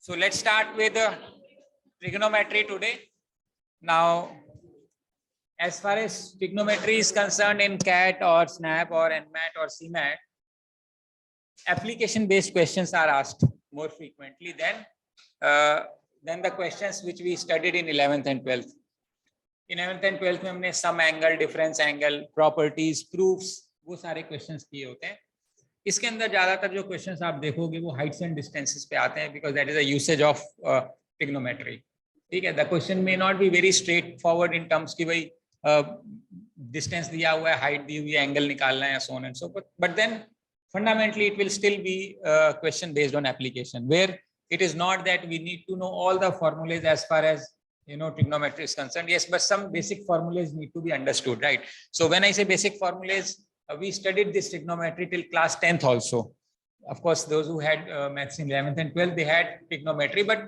So let's start with trigonometry today. Now, as far as trigonometry is concerned in CAT or SNAP or NMAT or CMAT, application-based questions are asked more frequently than the questions which we studied in 11th and 12th. In 11th and 12th में हमने sum angle, difference angle, properties, proofs, वो सारे questions किए होते हैं. इसके अंदर ज्यादातर जो क्वेश्चंस आप देखोगे वो हाइट्स एंड डिस्टेंसेस पे आते हैं because that is a usage of trigonometry. ठीक है, the question may not be very straight forward in terms की भाई डिस्टेंस दिया हुआ है, हाइट दी हुई है, एंगल निकालना है, so on and so forth, but then fundamentally it will still be a question based on application where it is not that we need to know all the formulas as far as trigonometry is concerned. Yes, but some basic formulas need to be understood, right? So when I say basic formulas, we studied this trigonometry till class 10th also. Of course, those who had maths in 11th and 12th, they had trigonometry, but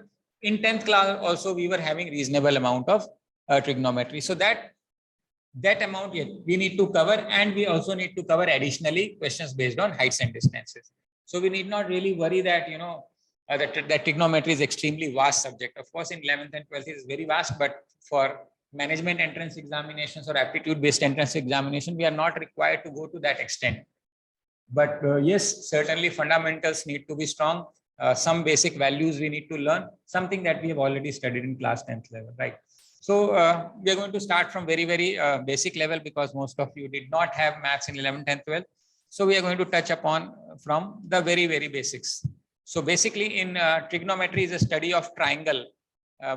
in 10th class also we were having reasonable amount of trigonometry. So that amount yet we need to cover, and we also need to cover additionally questions based on heights and distances. So we need not really worry that that trigonometry is extremely vast subject. Of course, in 11th and 12th it is very vast, but for management entrance examinations or aptitude based entrance examination, we are not required to go to that extent. But yes, certainly fundamentals need to be strong. Some basic values we need to learn, something that we have already studied in class 10th level, right? So we are going to start from very basic level because most of you did not have maths in 11th and 12th. So we are going to touch upon from the very basics. So basically in trigonometry is a study of triangle.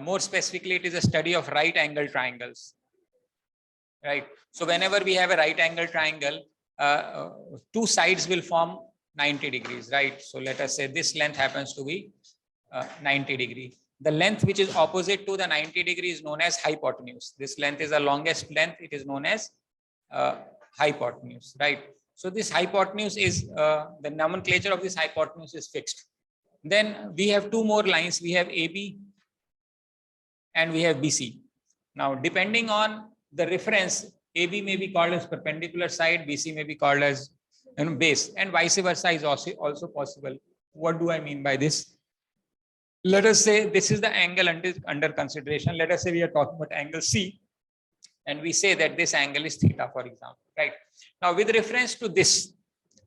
More specifically, it is a study of right angle triangles, right? So whenever we have a right angle triangle, two sides will form 90 degrees, right? So let us say this length happens to be 90 degree. The length which is opposite to the 90 degree is known as hypotenuse. This length is the longest length. It is known as hypotenuse, right? So this hypotenuse is the nomenclature of this hypotenuse is fixed. Then we have two more lines. We have AB and we have BC. Now, depending on the reference, AB may be called as perpendicular side, BC may be called as base, and vice versa is also possible. What do I mean by this? Let us say this is the angle under consideration. Let us say we are talking about angle C, and we say that this angle is theta, for example, right? Now, with reference to this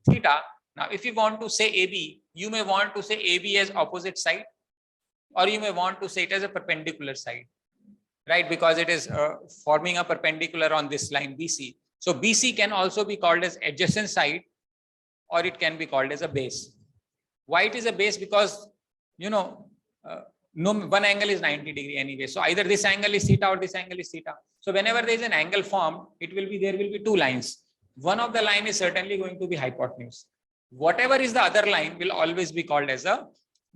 theta, now if you want to say AB, you may want to say AB as opposite side, or you may want to say it as a perpendicular side, right? Because it is forming a perpendicular on this line BC. So BC can also be called as adjacent side, or it can be called as a base. Why it is a base? Because no one angle is 90 degree anyway. So either this angle is theta or this angle is theta. So whenever there is an angle formed, there will be two lines. One of the line is certainly going to be hypotenuse. Whatever is the other line will always be called as a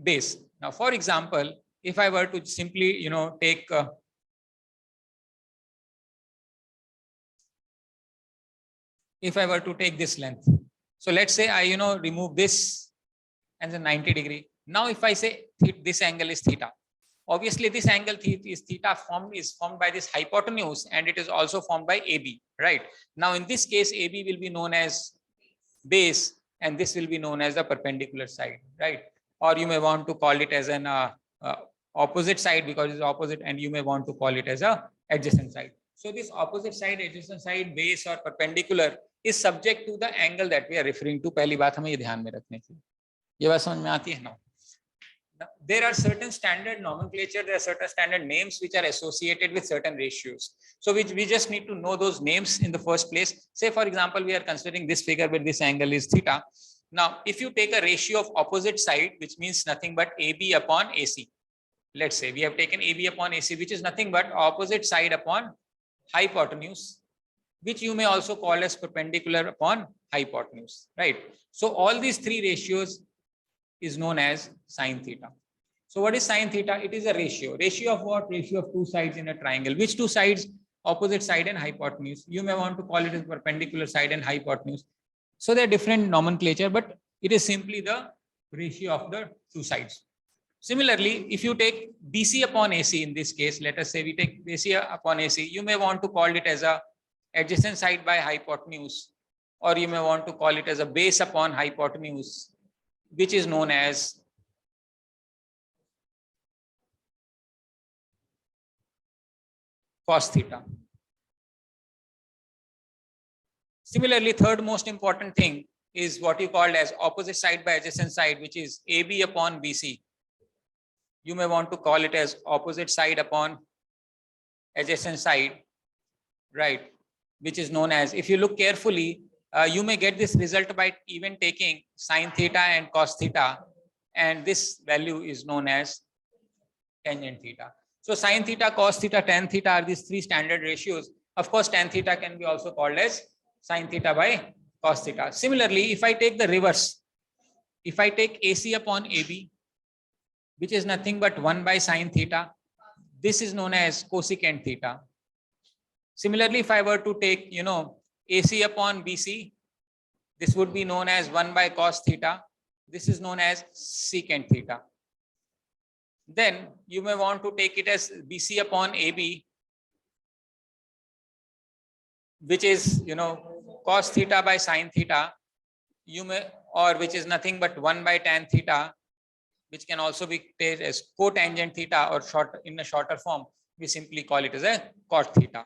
base. Now, for example, if I were to simply take if I were to take this length, so let's say I remove this and the 90 degree. Now, if I say this angle is theta, obviously this angle is theta formed by this hypotenuse, and it is also formed by AB, right? Now, in this case, AB will be known as base, and this will be known as the perpendicular side, right? Or you may want to call it as an opposite side because it's opposite, and you may want to call it as a adjacent side. So this opposite side, adjacent side, base or perpendicular is subject to the angle that we are referring to. पहली बात हमें ये ध्यान में रखने की, ये बात समझ में आती है ना? There are certain standard nomenclature, there are certain standard names which are associated with certain ratios. So we just need to know those names in the first place. Say, for example, we are considering this figure where this angle is theta. Now, if you take a ratio of opposite side, which means nothing but AB upon AC. Let's say we have taken AB upon AC, which is nothing but opposite side upon hypotenuse, which you may also call as perpendicular upon hypotenuse, right? So all these three ratios is known as sine theta. So what is sine theta? It is a ratio. Ratio of what? Ratio of two sides in a triangle. Which two sides? Opposite side and hypotenuse. You may want to call it as perpendicular side and hypotenuse. So there are different nomenclature, but it is simply the ratio of the two sides. Similarly, if you take BC upon AC in this case, let us say we take BC upon AC, you may want to call it as a adjacent side by hypotenuse, or you may want to call it as a base upon hypotenuse, which is known as cos theta. Similarly, third most important thing is what you called as opposite side by adjacent side, which is AB upon BC. You may want to call it as opposite side upon adjacent side, right? Which is known as, if you look carefully, you may get this result by even taking sine theta and cos theta, and this value is known as tangent theta. So sine theta, cos theta, tan theta are these three standard ratios. Of course, tan theta can be also called as sine theta by cos theta. Similarly, if I take the reverse, if I take AC upon AB, which is nothing but 1 by sine theta, this is known as cosecant theta. Similarly, if I were to take, AC upon BC, this would be known as 1 by cos theta. This is known as secant theta. Then you may want to take it as BC upon AB, which is, cos theta by sine theta. You may, or which is nothing but 1 by tan theta, which can also be taken as cotangent theta, or in a shorter form, we simply call it as a cot theta.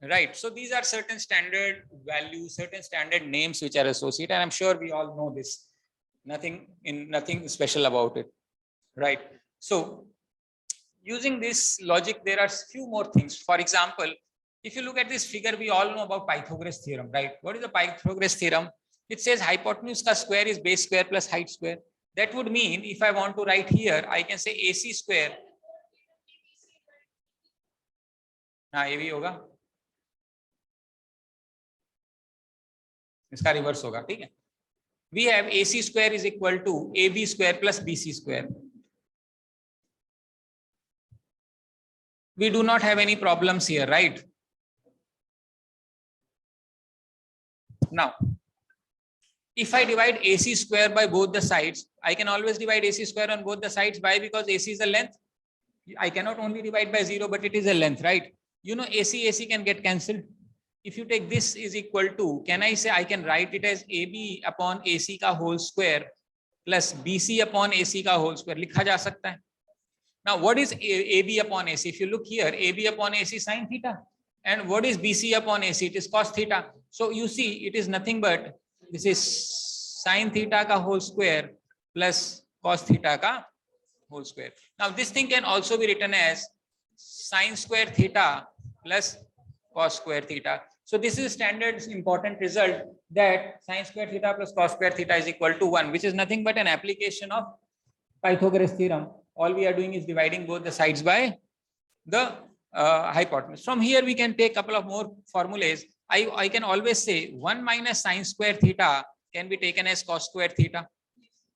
Right. So these are certain standard values, certain standard names which are associated, and I'm sure we all know this. Nothing special about it. Right. So using this logic, there are few more things. For example, if you look at this figure, we all know about Pythagoras theorem, right? What is the Pythagoras theorem? It says hypotenuse ka square is base square plus height square. That would mean if I want to write here, I can say AC square. हाँ ये भी होगा, इसका reverse होगा, ठीक है. We have AC square is equal to AB square plus BC square. We do not have any problems here, right? Now, if I divide AC square by both the sides, I can always divide AC square on both the sides. Why? Because AC is a length. I cannot only divide by 0, but it is a length, right? AC can get cancelled. If you take this is equal to, can I say I can write it as AB upon AC ka whole square plus BC upon AC ka whole square. लिखा जा सकता है. Now, what is AB upon AC? If you look here, AB upon AC sin theta. And what is BC upon AC? It is cos theta. So you see, it is nothing but this is sin theta ka whole square plus cos theta ka whole square. Now, this thing can also be written as sin square theta plus cos square theta. So this is standard important result that sin square theta plus cos square theta is equal to 1, which is nothing but an application of Pythagoras theorem. All we are doing is dividing both the sides by the hypotenuse. From here we can take a couple of more formulas. I can always say 1 minus sin square theta can be taken as cos square theta.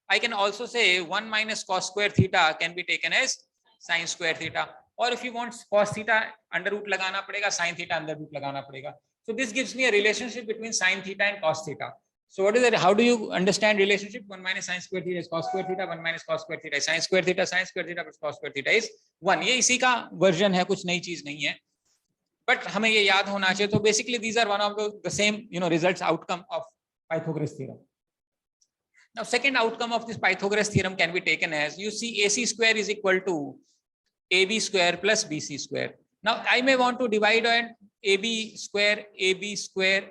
I can also say 1 minus cos square theta can be taken as sin square theta. Or if you want cos theta under root लगाना पड़ेगा, sin theta under root लगाना पड़ेगा. So this gives me a relationship between sin theta and cos theta. So what is it? How do you understand relationship? 1 minus sin square theta is cos square theta. 1 minus cos square theta is sin square theta. Sin square theta plus cos square theta is 1. ये इसी का version है, कुछ नई चीज नहीं है. But हमें ये याद होना चाहिए. So basically these are one of the same results outcome of Pythagoras theorem. Now second outcome of this Pythagoras theorem can be taken as, you see AC square is equal to AB square plus BC square. Now I may want to divide on AB square,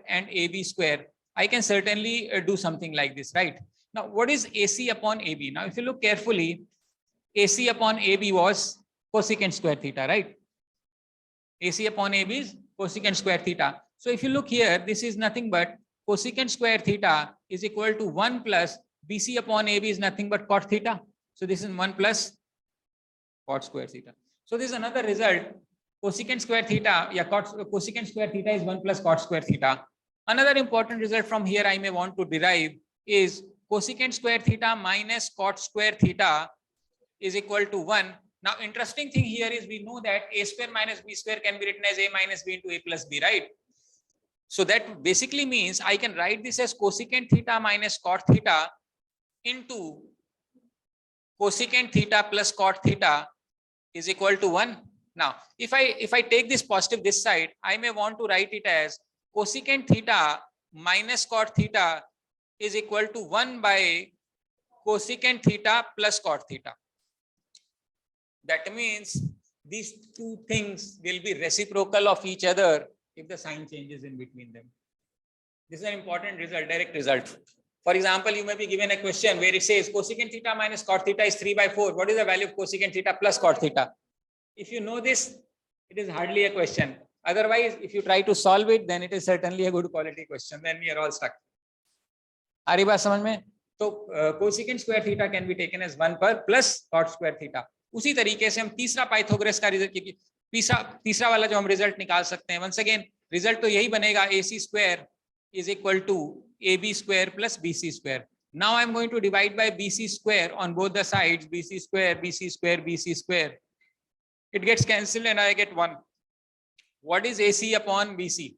and AB square. I can certainly do something like this, right? Now what is AC upon AB? Now if you look carefully, AC upon AB was cosecant square theta, right? AC upon AB is cosecant square theta. So if you look here, this is nothing but cosecant square theta is equal to 1 plus BC upon AB is nothing but cot theta. So this is 1 plus cot square theta. So this is another result. Cosecant square theta, cosecant square theta is 1 plus cot square theta. Another important result from here I may want to derive is cosecant square theta minus cot square theta is equal to 1. Now interesting thing here is we know that a square minus b square can be written as a minus b into a plus b, right? So that basically means I can write this as cosecant theta minus cot theta into cosecant theta plus cot theta is equal to 1. Now if I take this positive this side, I may want to write it as cosecant theta minus cot theta is equal to 1 by cosecant theta plus cot theta. That means these two things will be reciprocal of each other if the sign changes in between them. This is an important result, direct result. For example, you may be given a question where it says cosecant theta minus cot theta is 3/4. What is the value of cosecant theta plus cot theta? If you know this, it is hardly a question. Otherwise, if you try to solve it, then it is certainly a good quality question. Then we are all stuck. आ रही बात समझ में? तो cosecant square theta can be taken as 1 per plus cot square theta. उसी तरीके से हम तीसरा पाइथागोरस का रिजल्ट, तीसरा वाला जो हम रिजल्ट निकाल सकते हैं, वंस अगेन रिजल्ट तो यही बनेगा, AC square is equal to AB square plus BC square. Now I am going to divide by BC square on both the sides, BC square, BC square, BC square. It gets cancelled and I get 1. What is AC upon BC?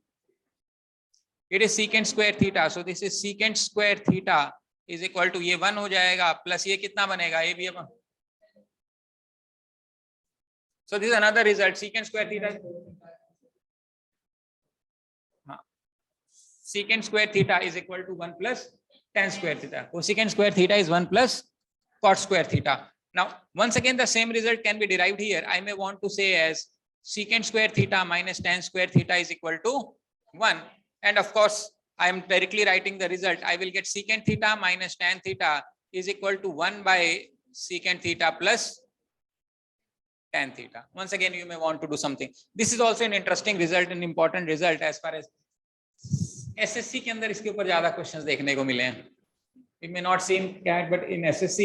It is secant square theta. So this is secant square theta is equal to, ये 1 हो जाएगा, plus ये कितना बनेगा, AB upon. So this is another result, secant square theta. Secant square theta is equal to 1 plus tan square theta. Cosecant square theta is 1 plus cot square theta. Now, once again, the same result can be derived here. I may want to say as secant square theta minus tan square theta is equal to 1. And of course, I am directly writing the result. I will get secant theta minus tan theta is equal to 1 by secant theta plus tan theta. Once again, you may want to do something. This is also an interesting result, an important result as far as SSC के अंदर इसके ऊपर ज्यादा questions देखने को मिले हैं. It may not seem CAT, but in SSC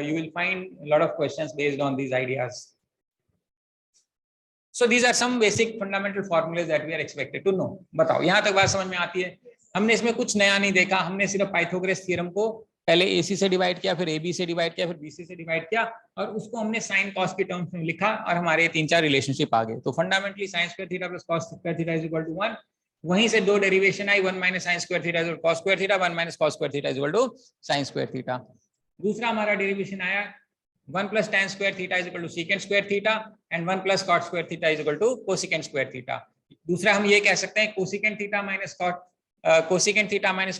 you will find a lot of questions based on these ideas. So these are some basic fundamental formulas that we are expected to know. बताओ यहाँ तक बात समझ में आती है? हमने इसमें कुछ नया नहीं देखा, हमने सिर्फ पाइथागोरस थ्योरम को पहले AC से डिवाइड किया, फिर AB से डिवाइड किया, फिर BC से डिवाइड किया और उसको हमने साइन कॉस के टर्म्स में लिखा और हमारे 3-4 रिलेशनशिप आ गए. तो fundamentally sine square theta plus cos square theta is equal to 1. वहीं से दो डेरिवेशन आई, 1 minus sine square theta is equal to cos square theta, 1 minus cos square theta is equal to sine square theta. दूसरा हमारा derivation आया 1 plus tan square theta is equal to secant square theta and 1 plus cot square theta is equal to cosecant square theta. दूसरा हम ये कह सकते हैं cosecant theta minus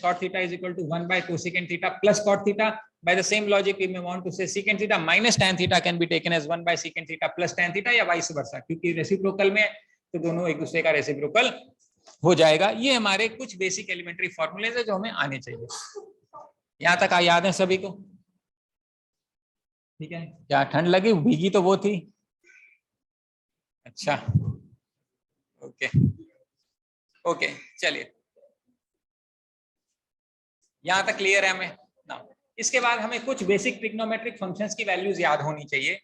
cot theta is equal to 1 by cosecant theta plus cot theta. By the same logic, we may want to say secant theta minus tan theta can be taken as 1 by secant theta plus tan theta या vice versa, क्योंकि reciprocal में तो दोनों एक दूसरे का reciprocal हो जाएगा. ये हमारे कुछ बेसिक एलिमेंट्री फॉर्मूलेज है जो हमें आने चाहिए. यहाँ तक याद है सभी को? ठीक है. क्या ठंड लगी? भीगी तो वो थी. अच्छा, ओके ओके, चलिए यहाँ तक क्लियर है हमें ना. इसके बाद हमें कुछ बेसिक ट्रिग्नोमेट्रिक फंक्शंस की वैल्यूज याद होनी चाहिए,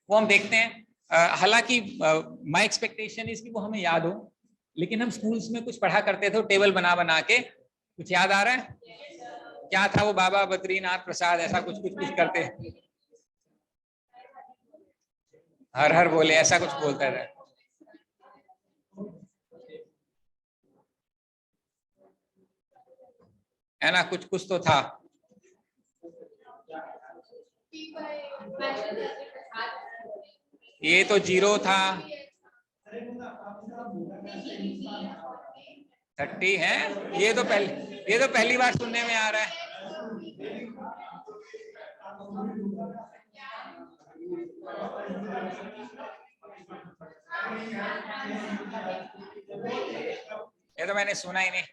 वो हम देखते हैं. हालांकि माय एक्सपेक्टेशन इज कि वो हमें याद हो, लेकिन हम स्कूल्स में कुछ पढ़ा करते थे टेबल बना बना के. कुछ याद आ रहा है? क्या था वो? बाबा बद्रीनाथ प्रसाद ऐसा कुछ कुछ कुछ करते, हर हर बोले, ऐसा कुछ बोलता था. है ना, कुछ कुछ तो था. ये तो 0 था, 30 है. ये तो पहली बार सुनने में आ रहा है. ये तो मैंने सुना ही नहीं.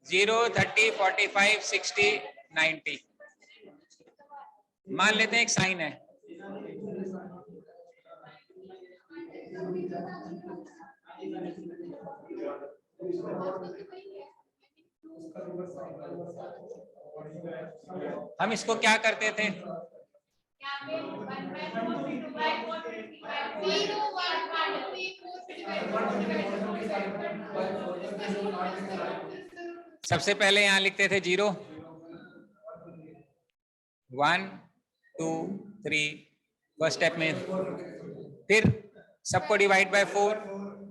0, 30, 45, 60, 90 मान लेते हैं एक साइन है. हम इसको क्या करते थे? सबसे पहले यहाँ लिखते थे 0, 1, 2, 3 फर्स्ट स्टेप में. फिर सबको divide by 4,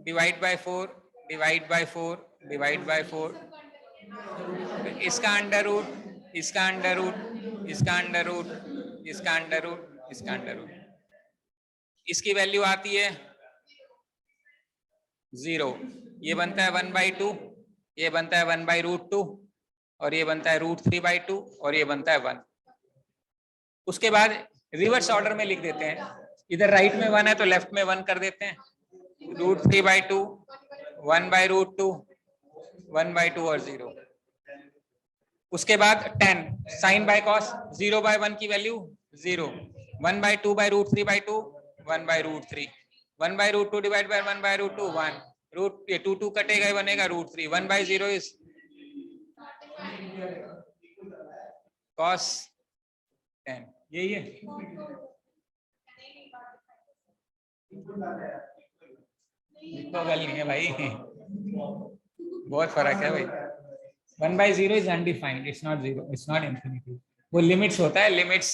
divide by 4, divide by 4, divide by 4, इसका अंडर रूट, इसका अंडर रूट, इसका अंडर रूट, इसका अंडर रूट, इसका अंडर रूट. इसकी वैल्यू आती है 0. ये बनता है 1/2, ये बनता है 1/√2 और ये बनता है √3/2 और ये बनता है 1. उसके बाद रिवर्स ऑर्डर में लिख देते हैं. इधर राइट में 1 है तो लेफ्ट में 1 कर देते हैं, √3/2, 1/√2, 1/2 और 0। उसके बाद 10 साइन बाय कॉस, 0/1 की वैल्यू 0, 1/2/√3/2, 1/√3, 1/√2 डिवाइड बाय 1/√2 1, रूट ये 2 कटेगा, बनेगा √3, 1/0 इज cos 10, यही है। गल नहीं है भाई, बहुत फर्क है भाई। 1/0 is undefined, it's not 0, it's not infinity. वो लिमिट्स होता है, लिमिट्स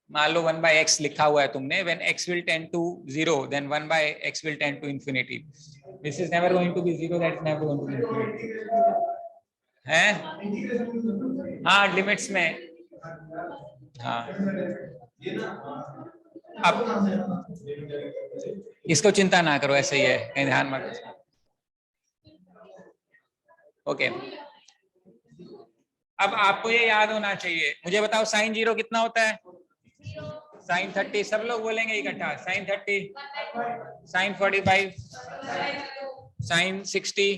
मान लो 1/x लिखा हुआ है तुमने, when x will tend to 0 then 1/x will tend to infinity. This is never going to be 0, that is never going to be infinity है। हाँ लिमिट्स में, हाँ अब इसको चिंता ना करो, ऐसे ही है, कहीं ध्यान मत। ओके अब आपको ये याद होना चाहिए, मुझे बताओ sin 0 कितना होता है? sin 30, सब लोग बोलेंगे इकट्ठा, sin 30, sin 45, sin 60,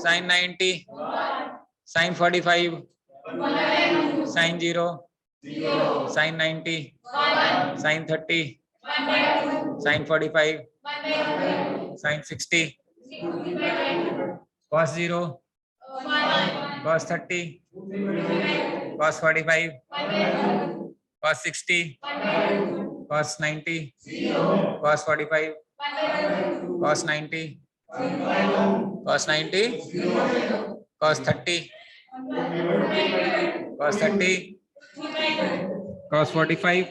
sin 90, sin 45, sin 0, sin 90, sin 30, sin 45, sin 60, cos 0, cos 30, cos 45, cos 60, cos 90, cos 45, cos 90, cos 90, cos 30, cos 30, cos 45,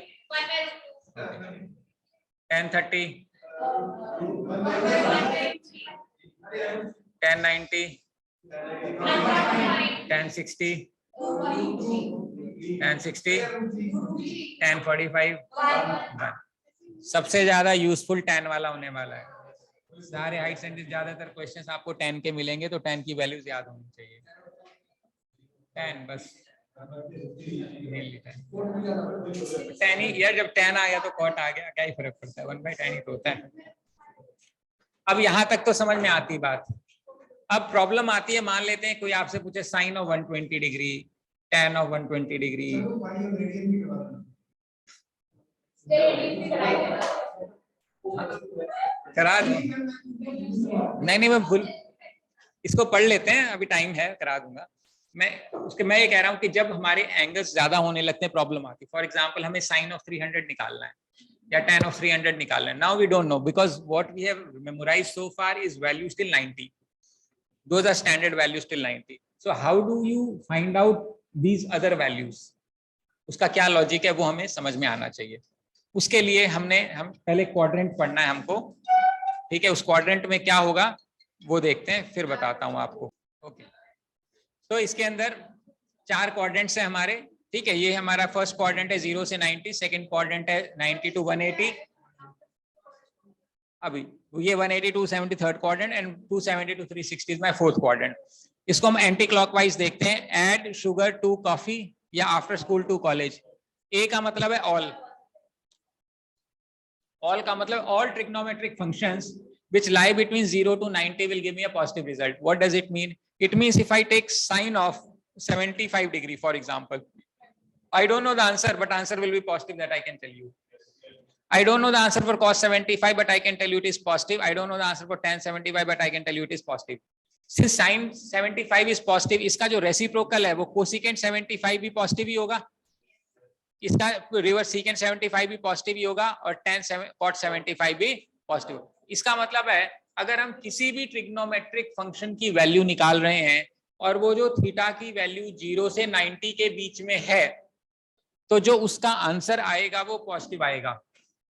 tan 30, tan 90, tan 60, tan 60, tan 45। सबसे ज्यादा यूजफुल tan वाला होने वाला है। सारे हाइट सेंटेंस ज्यादातर क्वेश्चंस आपको 10 के मिलेंगे, तो 10 की वैल्यूज याद होनी चाहिए। 10 बस, 10 ही यार, जब 10 आ गया तो कॉट आ गया, क्या ही फर्क पड़ता है, 1/10 ही तो होता है। अब यहां तक तो समझ में आती बात। अब प्रॉब्लम आती है, मान लेते हैं कोई आपसे पूछे sine of 120 degree, tan of 120 degree, करा दूं? नहीं मैं भूल, इसको पढ़ लेते हैं, अभी टाइम है, करा दूंगा मैं ये कह रहा हूं कि जब हमारे एंगल्स ज्यादा होने लगते हैं प्रॉब्लम आती है। फॉर एग्जांपल हमें साइन ऑफ 300 निकालना है या tan ऑफ 300 निकालना है। Now we don't know because what we have memorised so far is value still 90, those are standard value still 90। So how do you find out these other values, उसका क्या logic है वो हमें समझ में आना चाहिए। उसके लिए हम पहले क्वाड्रेंट पढ़ना है हमको, ठीक है। उस क्वाड्रेंट में क्या होगा वो देखते हैं, फिर बताता हूं आपको। ओके तो इसके अंदर 4 क्वाड्रेंट्स है हमारे, ठीक है। ये हमारा फर्स्ट क्वाड्रेंट है 0 से 90, सेकंड क्वाड्रेंट है 90 to 180, अभी ये 180 to 270 third quadrant, and 270 to 360 is my fourth quadrant. इसको हम एंटी क्लॉकवाइज देखते हैं, ऐड शुगर टू कॉफी या आफ्टर स्कूल टू कॉलेज। ए का मतलब है ऑल का मतलब all trigonometric functions which lie between 0 to 90 will give me a positive result. What does it mean? It means if I take sine of 75 degree, for example, I don't know the answer, but answer will be positive, that I can tell you. I don't know the answer for cos 75, but I can tell you it is positive. I don't know the answer for tan 75, but I can tell you it is positive. Since sin 75 is positive, इसका जो reciprocal है वो cosecant 75 भी positive ही होगा, इसका reverse secant 75 भी positive ही होगा, और tan cot 75 भी पॉजिटिव। इसका मतलब है अगर हम किसी भी ट्रिग्नोमेट्रिक फंक्शन की वैल्यू निकाल रहे हैं और वो जो थीटा की वैल्यू 0 से 90 के बीच में है, तो जो उसका आंसर आएगा वो पॉजिटिव आएगा।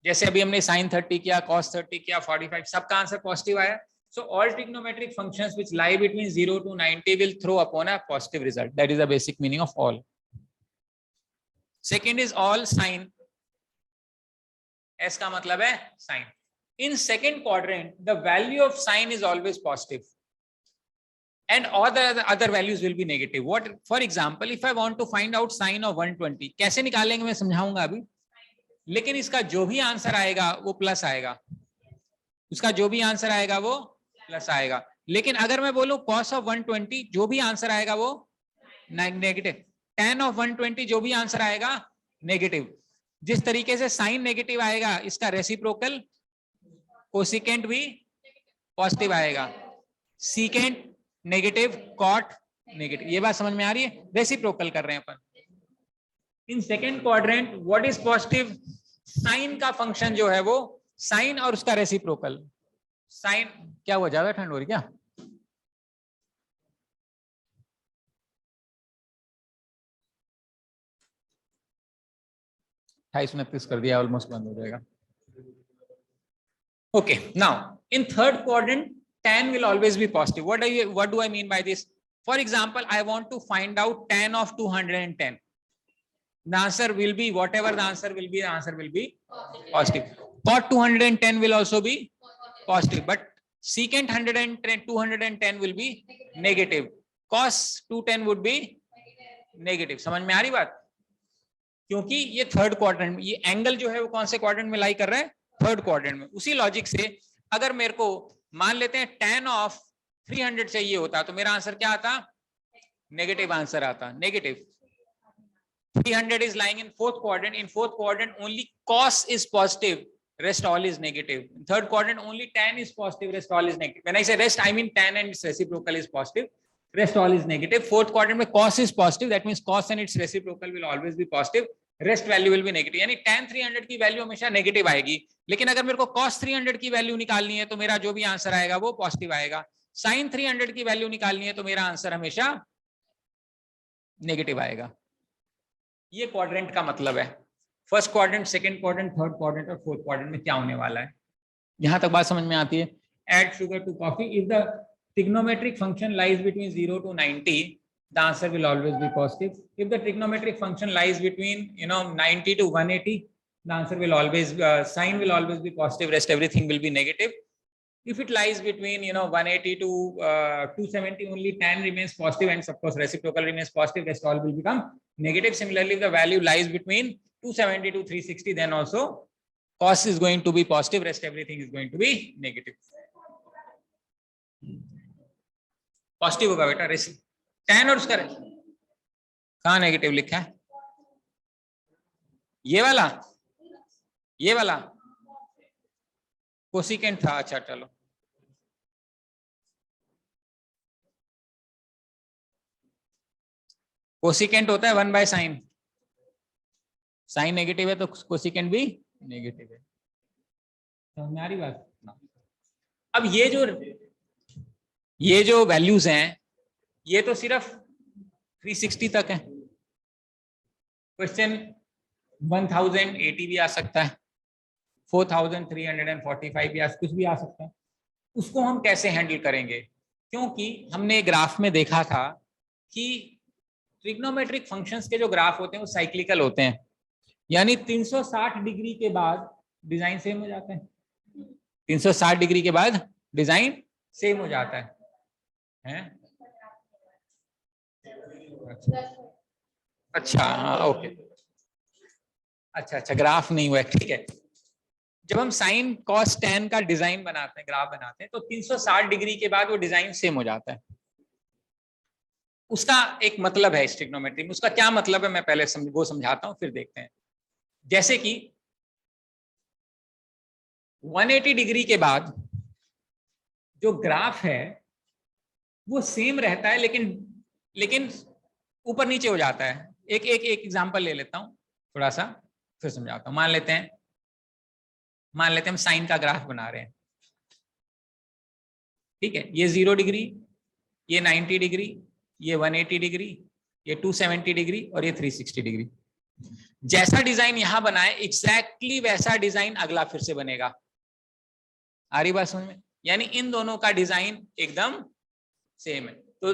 जैसे अभी हमने sin 30 किया, cos 30 किया, 45, सबका आंसर पॉजिटिव आया। So all trigonometric functions which lie between 0 to 90 will throw upon a positive result. That is the basic meaning of all. Second is all sin. S का मतलब है sin. In second quadrant, the value of sin is always positive, and all the other values will be negative. What, for example, if I want to find out sin of 120, कैसे निकालेंगे मैं समझाऊंगा अभी। लेकिन इसका जो भी आंसर आएगा वो प्लस आएगा, उसका जो भी आंसर आएगा वो प्लस आएगा। लेकिन अगर मैं बोलूं cos ऑफ 120, जो भी आंसर आएगा वो नेगेटिव। tan ऑफ 120 जो भी आंसर आएगा नेगेटिव। जिस तरीके से साइन नेगेटिव आएगा, इसका रेसिप्रोकल कोसिकेंट भी पॉजिटिव आएगा। Secant negative, cot negative. ये बात समझ में आ रही है? रेसिप्रोकल कर रहे हैं अपन। In second quadrant what is positive? Sine का फंक्शन जो है वो साइन और उसका रेसिप्रोकल। साइन क्या हुआ, ज्यादा ठंड हो रही क्या? अट्ठाईस 29 कर दिया, ऑलमोस्ट बंद हो जाएगा। Okay, now in third quadrant, tan will always be positive. What do I mean by this? For example, I want to find out tan of 210. The answer will be whatever the answer will be. The answer will be positive. Cot 210 will also be positive, but secant 210 will be negative. Cos 210 would be negative. समझ में आ रही बात? क्योंकि ये third quadrant, ये angle जो है वो कौन से क्वाड्रेंट में लाई कर रहा है? थर्ड क्वाड्रेंट में। उसी लॉजिक से अगर मेरे को मान लेते हैं tan ऑफ 300 चाहिए होता तो मेरा आंसर क्या आता? नेगेटिव आंसर आता, negative. 300 is lying in fourth quadrant. In fourth quadrant only cos is positive, rest all is negative. In third quadrant only tan is positive, rest all is negative. When I say rest, I mean tan and its reciprocal is positive, rest all is negative. Fourth quadrant में cos is positive, that means cos and its reciprocal will always be positive, rest value will be negative. यानी tan 300 की value हमेशा negative आएगी। लेकिन अगर मेरे को cos 300 की वैल्यू निकालनी है तो मेरा जो भी आंसर आएगा वो पॉजिटिव आएगा। sin 300 की वैल्यू निकालनी है तो मेरा आंसर हमेशा नेगेटिव आएगा। ये क्वाड्रेंट का मतलब है। First quadrant, second quadrant, third quadrant और फोर्थ क्वाड्रेंट में क्या होने वाला है, यहां तक बात समझ में आती है? Add sugar to coffee if the trigonometric function lies between 0 to 90, the answer will always be positive. If the trigonometric function lies between 90 to 180, the answer will always sign will always be positive, rest everything will be negative. If it lies between 180 to 270, only tan remains positive and of course reciprocal remains positive, rest all will become negative. Similarly, if the value lies between 270 to 360, then also cos is going to be positive, rest everything is going to be negative. Positive होगा बेटा tan और उसका कहां negative लिखा है? ये वाला cosecant था। अच्छा चलो, कोसिकेंट होता है 1 बाय साइन। साइन नेगेटिव है तो कोसिकेंट भी नेगेटिव है। समझ में आ रही बात? अब ये जो वैल्यूज हैं ये तो सिर्फ 360 तक है। क्वेश्चन 1080 भी आ सकता है, 4345 भी कुछ भी आ सकता है। उसको हम कैसे हैंडल करेंगे? क्योंकि हमने ग्राफ में देखा था कि ट्रिग्नोमेट्रिक फंक्शंस के जो ग्राफ होते हैं वो साइक्लिकल होते हैं, यानी 360 डिग्री के बाद डिजाइन सेम हो जाता है। 360 डिग्री के बाद डिजाइन सेम हो जाता है, अच्छा हाँ ओके, अच्छा ग्राफ नहीं हुआ है, ठीक है। जब हम साइन कॉस टैन का डिजाइन बनाते हैं, ग्राफ बनाते हैं, तो 360 डिग्री के बाद वो डिजाइन सेम हो जाता है। उसका एक मतलब है ट्रिग्नोमेट्री में। उसका क्या मतलब है मैं पहले वो समझाता हूं, फिर देखते हैं। जैसे कि 180 डिग्री के बाद जो ग्राफ है वो सेम रहता है, लेकिन ऊपर नीचे हो जाता है। एक एग्जांपल ले लेता हूं थोड़ा सा, फिर समझाता हूं। मान लेते हैं हम साइन का ग्राफ बना रहे हैं, ठीक है। ये 0 डिग्री, ये 90 डिग्री, ये 180 डिग्री, ये 270 डिग्री और ये 360 डिग्री। जैसा डिजाइन यहां बनाए एग्जैक्टली वैसा डिजाइन अगला फिर से बनेगा। आ रही बात समझ में? यानी इन दोनों का डिजाइन एकदम सेम है। तो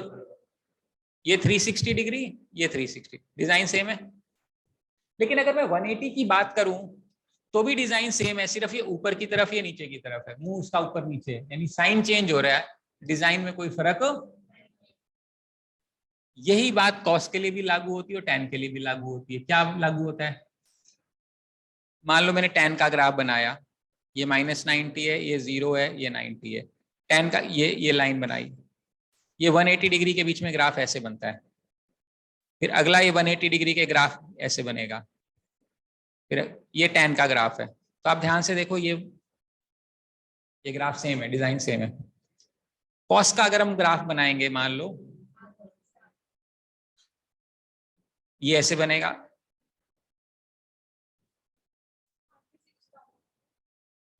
ये 360 डिग्री, ये 360, डिजाइन सेम है। लेकिन अगर मैं 180 की बात करूं तो भी डिजाइन सेम है, सिर्फ ये ऊपर की तरफ, ये नीचे की तरफ है। मुंह उसका ऊपर नीचे है, यानी साइन चेंज हो रहा है, डिजाइन में कोई फर्क। यही बात कॉस के लिए भी लागू होती है और टैन के लिए भी लागू होती है। क्या लागू होता है? मान लो मैंने tan का ग्राफ बनाया, ये -90 है, ये 0 है, ये 90 है, tan का ये लाइन बनाई, ये 180 डिग्री के बीच में ग्राफ ऐसे बनता है। फिर अगला ये 180 डिग्री के ग्राफ ऐसे बनेगा, फिर ये tan का ग्राफ है। तो आप ध्यान से देखो, ये ग्राफ सेम है, डिजाइन सेम है। कॉस का अगर हम ग्राफ बनाएंगे, मान लो ये ऐसे बनेगा,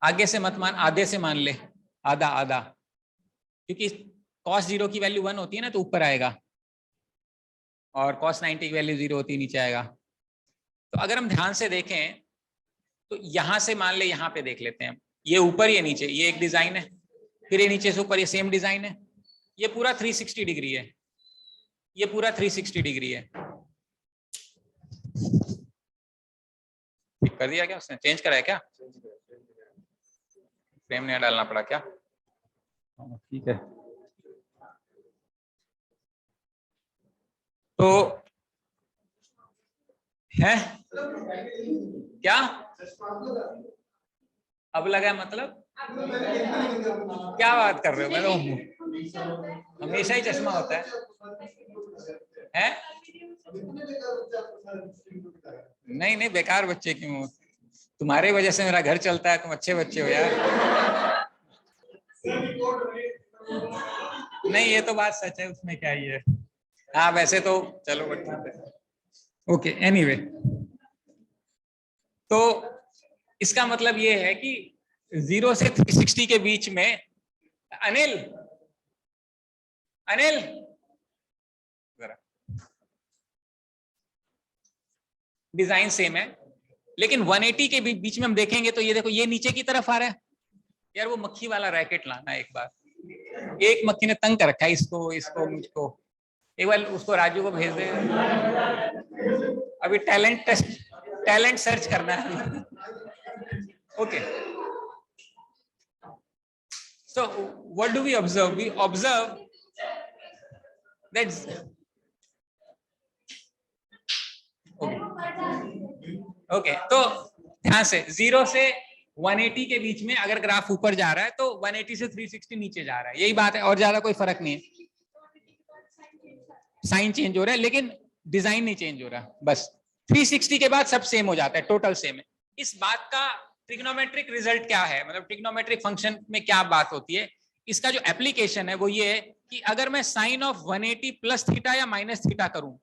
आगे से मत मान, आधे से मान ले, आधा आधा, क्योंकि cos 0 की वैल्यू 1 होती है ना, तो ऊपर आएगा, और cos 90 की वैल्यू 0 होती है, नीचे आएगा। तो अगर हम ध्यान से देखें तो यहां से मान ले, यहां पे देख लेते हैं, ये ऊपर ये नीचे, ये एक डिजाइन है, फिर ये नीचे से ऊपर ये सेम डिजाइन है, ये पूरा 360 डिग्री है, ये पूरा 360 डिग्री है। ठीक कर दिया क्या उसने, चेंज कराया क्या, फ्रेम नया डालना पड़ा क्या? ठीक है। तो है क्या, अब लगा मतलब, क्या बात कर रहे हो, मैं तो हमेशा ही चश्मा होता है? नहीं नहीं, बेकार बच्चे क्यों, तुम्हारे वजह से मेरा घर चलता है, तुम अच्छे बच्चे हो यार। नहीं, ये तो बात सच है, उसमें क्या ही है। हाँ वैसे तो चलो ठीक है, ओके एनीवे। तो इसका मतलब ये है कि 0 से 360 के बीच में, अनिल अनिल जरा, डिजाइन सेम है, लेकिन 180 के बीच में हम देखेंगे तो ये देखो, ये नीचे की तरफ आ रहा है। यार वो मक्खी वाला रैकेट लाना एक बार, एक मक्खी ने तंग कर रखा है इसको इसको मुझको, एक बार उसको राजू को भेज दे, अभी टैलेंट टेस्ट, टैलेंट सर्च करना है। Okay, so what do we observe? We observe that okay, तो ध्यान से 0 से 180 के बीच में अगर ग्राफ ऊपर जा रहा है तो 180 से 360 नीचे जा रहा है, यही बात है, और ज्यादा कोई फर्क नहीं है। साइन चेंज हो रहा है लेकिन डिजाइन नहीं चेंज हो रहा, बस 360 के बाद सब सेम हो जाता है, टोटल सेम है। इस बात का ट्रिग्नोमेट्रिक रिजल्ट क्या है, मतलब ट्रिग्नोमेट्रिक फंक्शन में क्या बात होती है, इसका जो एप्लीकेशन है वो ये है कि अगर मैं साइन ऑफ 180 प्लस थीटा या माइनस थीटा करूं,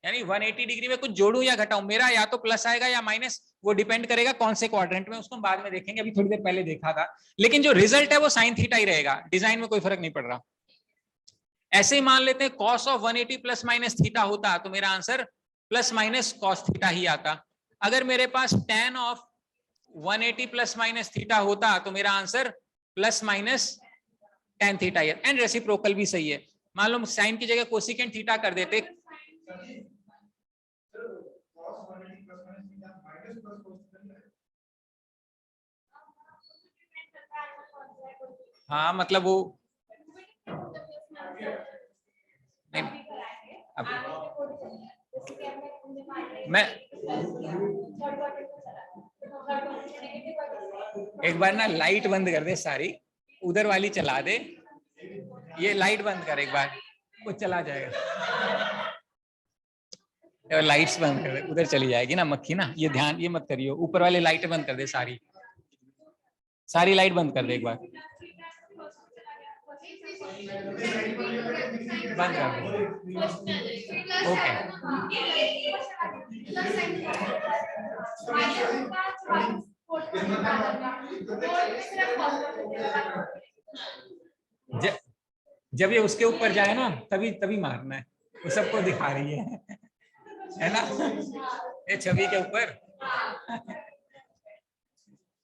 यानी 180 डिग्री में कुछ जोड़ू या घटाऊं, मेरा या तो प्लस आएगा या माइनस, वो डिपेंड करेगा कौन से क्वाड्रेंट में, उसको हम बाद में देखेंगे, अभी थोड़ी देर पहले देखा था, लेकिन जो रिजल्ट है वो साइन थीटा ही रहेगा, डिजाइन में कोई फर्क नहीं पड़ रहा। ऐसे ही मान लेते हैं cos of 180 plus minus theta होता तो मेरा answer plus minus cos theta ही आता। अगर मेरे पास tan of 180 plus minus theta होता तो मेरा answer plus minus tan theta ही है, एंड रेसिप्रोकल भी सही है। मान लो साइन की जगह कोसिकेंट थीटा कर देते, हाँ मतलब वो नहीं, अब मैं एक बार ना लाइट बंद कर दे सारी, उधर वाली चला दे, ये लाइट बंद कर एक बार, वो चला जाएगा, लाइट्स बंद कर दे, उधर चली जाएगी ना मक्खी ना, ये ध्यान, ये मत करियो, ऊपर वाले लाइट बंद कर दे, सारी सारी लाइट बंद कर दे एक बार, बंद कर दे, ओके। जब ये उसके ऊपर जाए ना, तभी तभी मारना है, वो सबको दिखा रही है ना, ये छवि के ऊपर।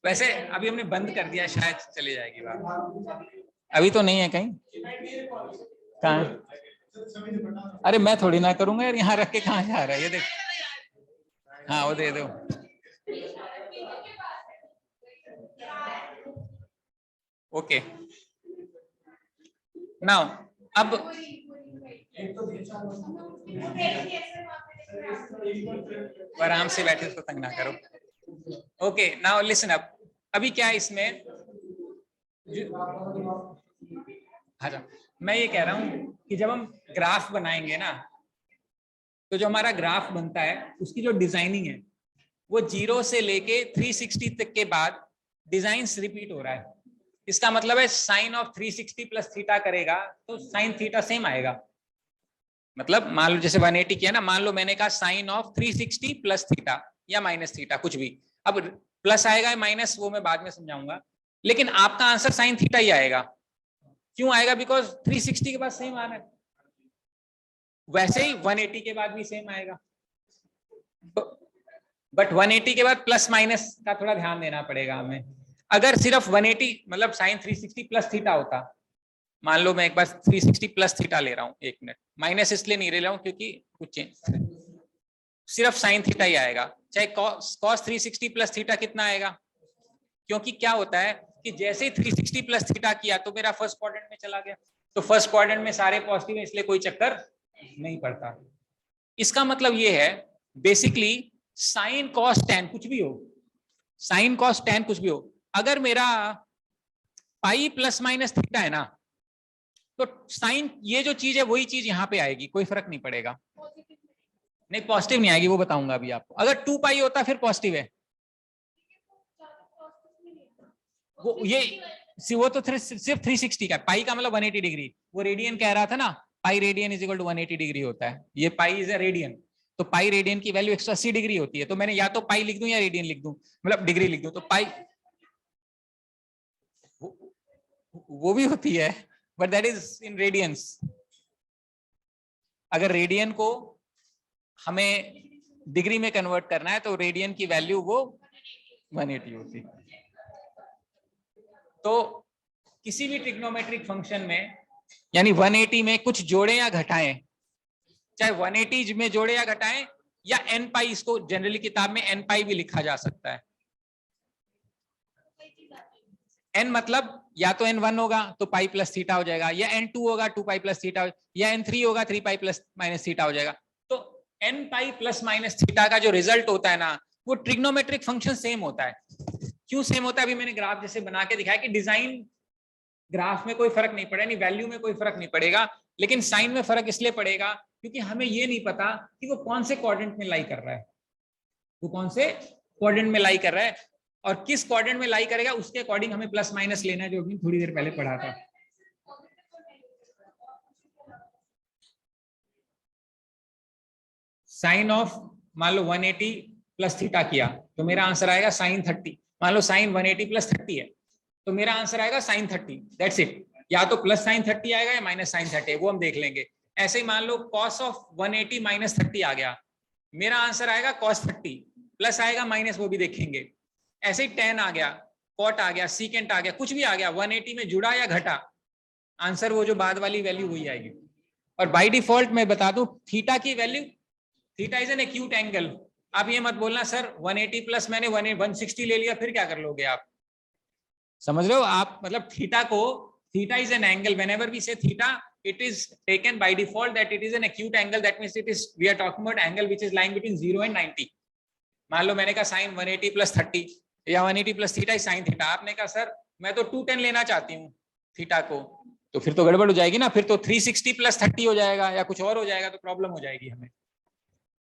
वैसे अभी हमने बंद कर दिया, शायद चली जाएगी बात, अभी तो नहीं है कहीं, कहाँ? अरे मैं थोड़ी ना करूंगा यार, यहाँ रख के कहाँ जा रहा है, ये देख, हाँ वो दे दो। ओके नाउ, अब आराम से बैठे, उसको तंग ना करो। Okay, now listen up. अभी क्या है इसमें, हाँ, मैं ये कह रहा हूं कि जब हम ग्राफ बनाएंगे ना, तो जो हमारा ग्राफ बनता है उसकी जो डिजाइनिंग है वो 0 से लेके 360 तक के बाद डिजाइन रिपीट हो रहा है। इसका मतलब है साइन ऑफ 360 प्लस थीटा करेगा तो साइन थीटा सेम आएगा। मतलब मान लो जैसे 180 किया ना, मान लो मैंने कहा साइन ऑफ 360 प्लस थीटा या माइनस थीटा, कुछ भी। अब प्लस आएगा या माइनस वो मैं बाद में समझाऊंगा, लेकिन आपका आंसर साइन थीटा ही आएगा। क्यों आएगा? बिकॉज 360 के बाद सेम आ रहा है, वैसे ही 180 के बाद भी सेम आएगा। बट 180 के बाद प्लस माइनस का थोड़ा ध्यान देना पड़ेगा हमें। अगर सिर्फ 180 मतलब साइन 360 प्लस थीटा होता, मान लो मैं एक बार 360 प्लस थीटा ले रहा हूं, एक मिनट, माइनस इसलिए नहीं ले रहा हूं क्योंकि कुछ चेंज, सिर्फ साइन थीटा ही आएगा। चाहे कॉस 360 प्लस थीटा कितना आएगा, क्योंकि क्या होता है कि जैसे ही 360 प्लस थीटा किया तो मेरा फर्स्ट क्वाड्रेंट में चला गया, तो फर्स्ट क्वाड्रेंट में सारे पॉजिटिव है, इसलिए कोई चक्कर नहीं पड़ता। इसका मतलब ये है बेसिकली साइन कॉस टेन कुछ भी हो, साइन कॉस टेन कुछ भी हो, अगर मेरा पाई प्लस माइनस थीटा है ना, तो साइन ये जो चीज है वही चीज यहां पे आएगी, कोई फर्क नहीं पड़ेगा। नहीं, पॉजिटिव नहीं आएगी, वो बताऊंगा अभी आपको। अगर 2 पाई होता फिर पॉजिटिव है, वो तो सिर्फ 360 का, पाई का मतलब 180 डिग्री। वो रेडियन कह रहा था ना, pi radian is equal to 180 degree होता है, ये पाई इज अ रेडियन, तो पाई रेडियन की वैल्यू 180 डिग्री होती है। तो मैंने या तो पाई लिख दूं या रेडियन लिख दूं, मतलब डिग्री लिख दूं, तो पाई वो भी होती है, but that is in radiance. अगर रेडियन को हमें डिग्री में कन्वर्ट करना है तो रेडियन की वैल्यू वो 180 होती है। तो किसी भी ट्रिग्नोमेट्रिक फंक्शन में यानी 180 में कुछ जोड़े या घटाएं, चाहे 180 में जोड़े या घटाएं, या एन पाई, इसको जनरली किताब में एन पाई भी लिखा जा सकता है। एन मतलब या तो n1 होगा तो पाई प्लस थीटा हो जाएगा, या n2 होगा 2 पाई प्लस थीटा, या n3 होगा 3 पाई प्लस माइनस थीटा हो जाएगा। तो n pi plus minus theta का जो रिजल्ट होता है ना, वो ट्रिग्नोमेट्रिक फंक्शन सेम होता है। क्यों सेम होता है? अभी मैंने ग्राफ जैसे बना के दिखाया कि डिजाइन ग्राफ में कोई फर्क नहीं पड़ेगा, नहीं वैल्यू में कोई फर्क नहीं पड़ेगा, लेकिन साइन में फर्क इसलिए पड़ेगा क्योंकि हमें ये नहीं पता कि वो कौन से क्वाड्रेंट में लाई कर रहा है, वो कौन से क्वाड्रेंट में लाई कर रहा है, और किस क्वाड्रेंट में लाई करेगा उसके अकॉर्डिंग हमें प्लस माइनस लेना है, जो हमने थोड़ी देर पहले पढ़ा था। साइन ऑफ मान लो 180 प्लस थीटा किया तो मेरा आंसर आएगा साइन 30। मान लो साइन 180 प्लस 30 है तो मेरा आंसर आएगा साइन 30, दैट्स इट। या तो प्लस साइन 30 आएगा या माइनस साइन 30, वो हम देख लेंगे। ऐसे ही मान लो कॉस ऑफ 180 माइनस 30 आ गया, मेरा आंसर आएगा कॉस 30, प्लस आएगा माइनस वो भी देखेंगे। ऐसे ही टेन आ गया, कॉट आ गया, सीकेंट आ गया, कुछ भी आ गया, 180 में जुड़ा या घटा, आंसर वो जो बाद वाली वैल्यू वही आएगी। और बाय डिफॉल्ट मैं बता दूं थीटा की value, theta is N acute angle. आप ये मत बोलना सर 180 प्लस मैंने 160 ले लिया, फिर क्या कर लोगे आप? समझ रहे हो आप? मतलब थीटा को, theta is an angle, whenever we say theta it is taken by default that it is an acute angle, that means it is, we are talking about angle which is lying between 0 and 90। मान लो मैंने कहा sign 180 plus 30 या 180 plus theta is sine theta, आपने कहा sir मैं तो 210 लेना चाहती हूँ थीटा को, तो फिर तो गड़बड़ हो जाएगी ना, फिर तो 360 प्लस 30 हो जाएगा या कुछ और हो जाएगा, तो प्रॉब्लम हो जाएगी हमें।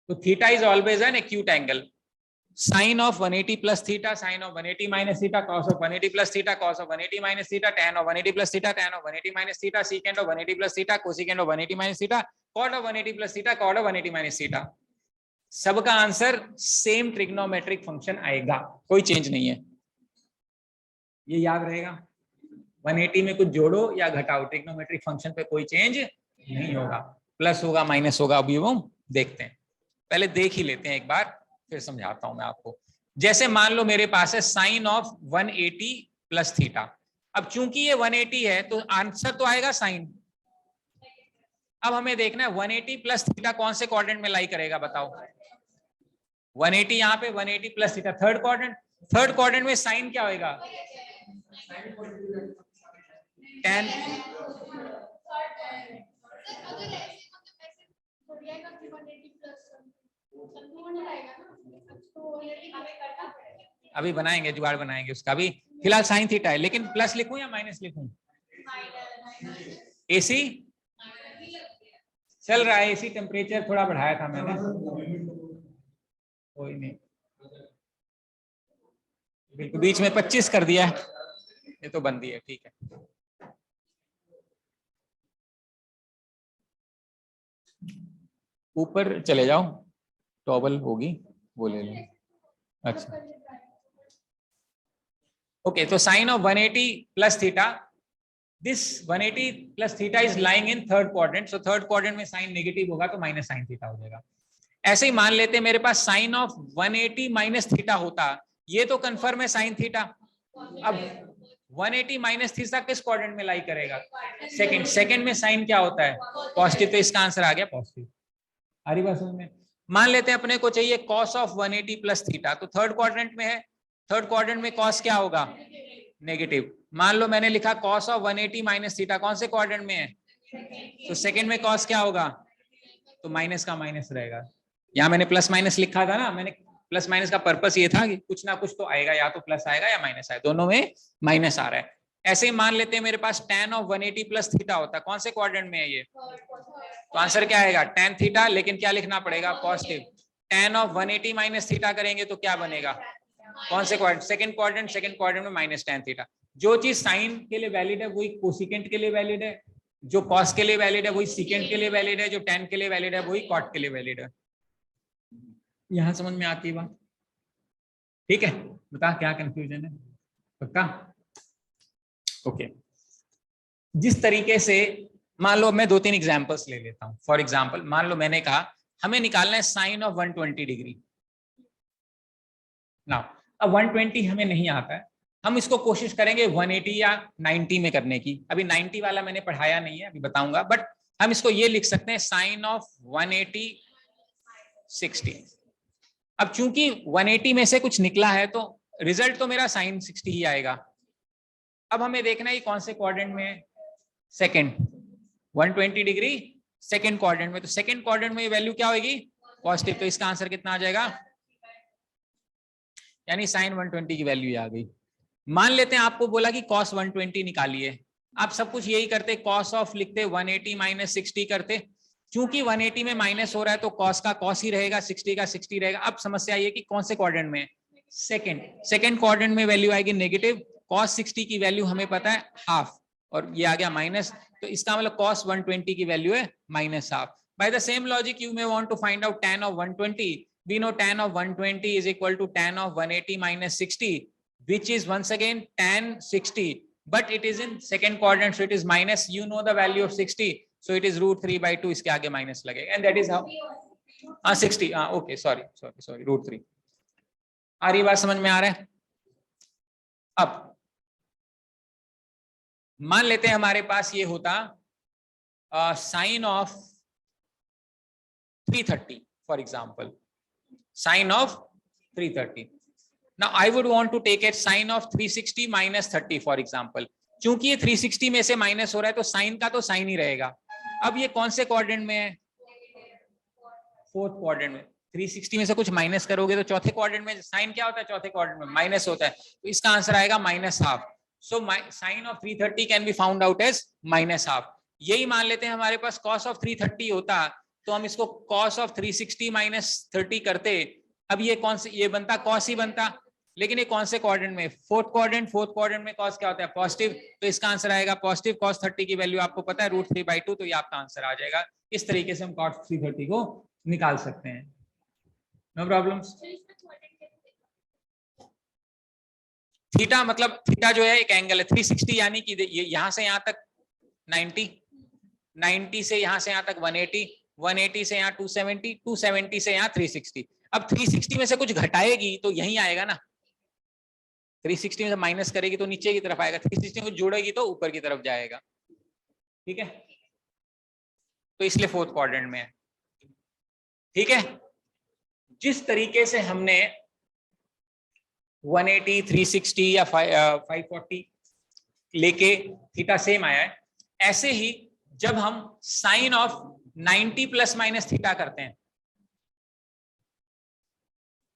तो theta is always an acute angle. Sine of 180 plus theta, sine of 180 minus theta, cos of 180 plus theta, cos of 180 minus theta, tan of 180 plus theta, tan of 180 minus theta, secant of 180 plus theta, cosecant of 180 minus theta, cot of 180 plus theta, cot of 180 minus theta. सबका answer same trigonometric function आएगा, कोई change नहीं है, ये याद रहेगा। 180 में कुछ जोड़ो या घटाओ, ट्रिग्नोमेट्रिक फंक्शन पे कोई चेंज नहीं होगा, प्लस होगा माइनस होगा, अभी वो देखते हैं, पहले देख ही लेते हैं एक बार, फिर समझाता हूं मैं आपको। जैसे मान लो मेरे पास है साइन ऑफ 180 प्लस थीटा, अब चूंकि ये 180 है तो आंसर तो आएगा साइन। अब हमें देखना है 180 प्लस थीटा कौन से क्वाड्रेंट में लाई करेगा, बताओ। 180 यहाँ पे, 180 plus theta third quadrant, third quadrant में साइन क्या होगा? टेन। अभी बनाएंगे, जुगाड़ बनाएंगे उसका। अभी फिलहाल साइन थीटा है, लेकिन प्लस लिखूं या माइनस लिखूं? एसी चल रहा है, एसी टेम्परेचर थोड़ा बढ़ाया था मैंने, कोई नहीं, बिल्कुल बीच में 25 कर दिया है, ये तो बंदी है, ठीक है। ऊपर चले जाओ, टॉवल होगी वो ले लो। अच्छा ओके, तो sine of 180 plus theta, this 180 plus theta is lying in third quadrant, so third quadrant में साइन नेगेटिव होगा तो माइनस साइन थीटा हो जाएगा। ऐसे ही मान लेते हैं मेरे पास साइन ऑफ 180 माइनस थीटा होता, ये तो कंफर्म है साइन थीटा। अब 180 माइनस थीटा किस क्वाड्रेंट में लाई करेगा? सेकंड। सेकंड में साइन क्या होता है? पॉजिटिव, तो इसका आंसर आ गया पॉजिटिव। आ रही बात समझ में? मान लेते हैं अपने को चाहिए कॉस ऑफ 180 प्लस थीटा, तो थर्ड क्वाड्रेंट में है, थर्ड क्वाड्रेंट में कॉस क्या होगा? नेगेटिव। मान लो मैंने लिखा कॉस ऑफ 180 माइनस थीटा, कौन से क्वाड्रेंट में है? तो सेकंड में कॉस क्या होगा? तो माइनस का माइनस रहेगा। यहाँ मैंने प्लस माइनस लिखा था ना, मैंने प्लस माइनस का पर्पस ये था कि कुछ ना कुछ तो आएगा, या तो प्लस आएगा या माइनस आएगा, दोनों में माइनस आ रहा है। ऐसे ही मान लेते हैं मेरे पास tan ऑफ 180 प्लस थीटा होता है, कौन से क्वाड्रेंट में है ये? तो आंसर क्या आएगा? tan थीटा, लेकिन क्या लिखना पड़ेगा? Positive. tan of 180 minus theta करेंगे तो क्या बनेगा? कौन से quadrant? Second quadrant. Second quadrant में माइनस tan थीटा। जो चीज साइन के लिए वैलिड है वही कोसिकेंट के लिए वैलिड है, जो कॉस के लिए वैलिड है वही सीकेंट के लिए वैलिड है, जो tan के लिए वैलिड है वही कॉट के लिए वैलिड है। यहां समझ में आती है बात? ठीक है, बता क्या कंफ्यूजन है? पक्का? ओके। जिस तरीके से, मान लो मैं 2-3 एग्जांपल्स ले लेता हूं। फॉर एग्जांपल मान लो मैंने कहा हमें निकालना है साइन ऑफ 120 डिग्री ना। अब 120 हमें नहीं आता है, हम इसको कोशिश करेंगे 180 या 90 में करने की। अभी 90 वाला मैंने पढ़ाया नहीं है, अभी बताऊंगा, बट हम इसको ये लिख सकते हैं साइन ऑफ 180 60। अब चूंकि 180 में से कुछ निकला है तो रिजल्ट तो मेरा साइन 60 ही आएगा। अब हमें देखना है कौन से क्वाड्रेंट में है? सेकंड। 120 डिग्री सेकंड क्वाड्रेंट में, तो सेकंड क्वाड्रेंट में ये वैल्यू क्या होगी? पॉजिटिव। तो इसका आंसर कितना आ जाएगा? यानी साइन 120 की वैल्यू आ गई। मान लेते हैं आपको बोला कि कॉस 120 निकालिए, आप सब कुछ यही करते, कॉस ऑफ लिखते 180 माइनस 60 करते। चूंकि 180 में माइनस हो रहा है तो कॉस का कॉस ही रहेगा, 60 का 60 रहेगा। अब समस्या ये कि कौन से क्वाड्रेंट में? सेकंड। सेकंड क्वाड्रेंट में वैल्यू आएगी नेगेटिव। कॉस 60 की वैल्यू हमें पता है हाफ, और ये आ गया माइनस, तो इसका मतलब कॉस 120 की वैल्यू है minus half. By the same logic you may want to find out tan of 120. We know tan of 120 is equal to tan of 180 minus 60, which is once again tan 60, but it is in second quadrant, so it is minus. You know the value of 60, so it is √3/2. इसके आगे minus लगेगा, and that is how 60, okay, sorry √3। आ रही बात समझ में? आ रहा है? अब मान लेते हैं हमारे पास ये होता sine of 330 for example, sine of 330। Now I would want to take it sin of 360 minus 30 for example. चूंकि ये 360 में से माइनस हो रहा है तो साइन का तो साइन ही रहेगा। अब ये कौन से क्वाड्रेंट में है? फोर्थ क्वाड्रेंट में। 360 में से कुछ माइनस करोगे तो चौथे क्वाड्रेंट में साइन क्या होता है? चौथे क्वाड्रेंट में माइनस होता है, तो इसका आंसर आएगा minus half. So sine of 330 can be found out as minus half. यही मान लेते हैं हमारे पास कॉस ऑफ 330 होता तो हम इसको कॉस ऑफ 360 माइनस 30 करते। अब ये कौन से, ये बनता कॉस ही बनता, लेकिन ये कौन से क्वाड्रेंट में? Fourth quadrant. फोर्थ क्वाड्रेंट में कॉस क्या होता है? पॉजिटिव, तो इसका आंसर आएगा पॉजिटिव। कॉस 30 की वैल्यू आपको पता है √3/2, तो ये आपका आंसर आ जाएगा। इस तरीके से हम कॉस 330 को निकाल सकते हैं, नो प्रॉब्लम्स। थीटा मतलब थीटा जो है एक एंगल है 360, यानी कि यहां से यहां तक 90, 90 से यहां से यहां तक 180, 180 से यहाँ 270, 270 से यहाँ 360। अब 360 में से कुछ घटाएगी तो यही आएगा ना, 360 में से माइनस करेगी तो नीचे की तरफ आएगा, 360 को जोड़ेगी तो ऊपर की तरफ जाएगा। ठीक है, तो इसलिए फोर्थ क्वाड्रेंट में है। ठीक है, जिस तरीके से हमने 180, 360 या 540 लेके थीटा सेम आया है, ऐसे ही जब हम sine of 90 plus minus theta करते हैं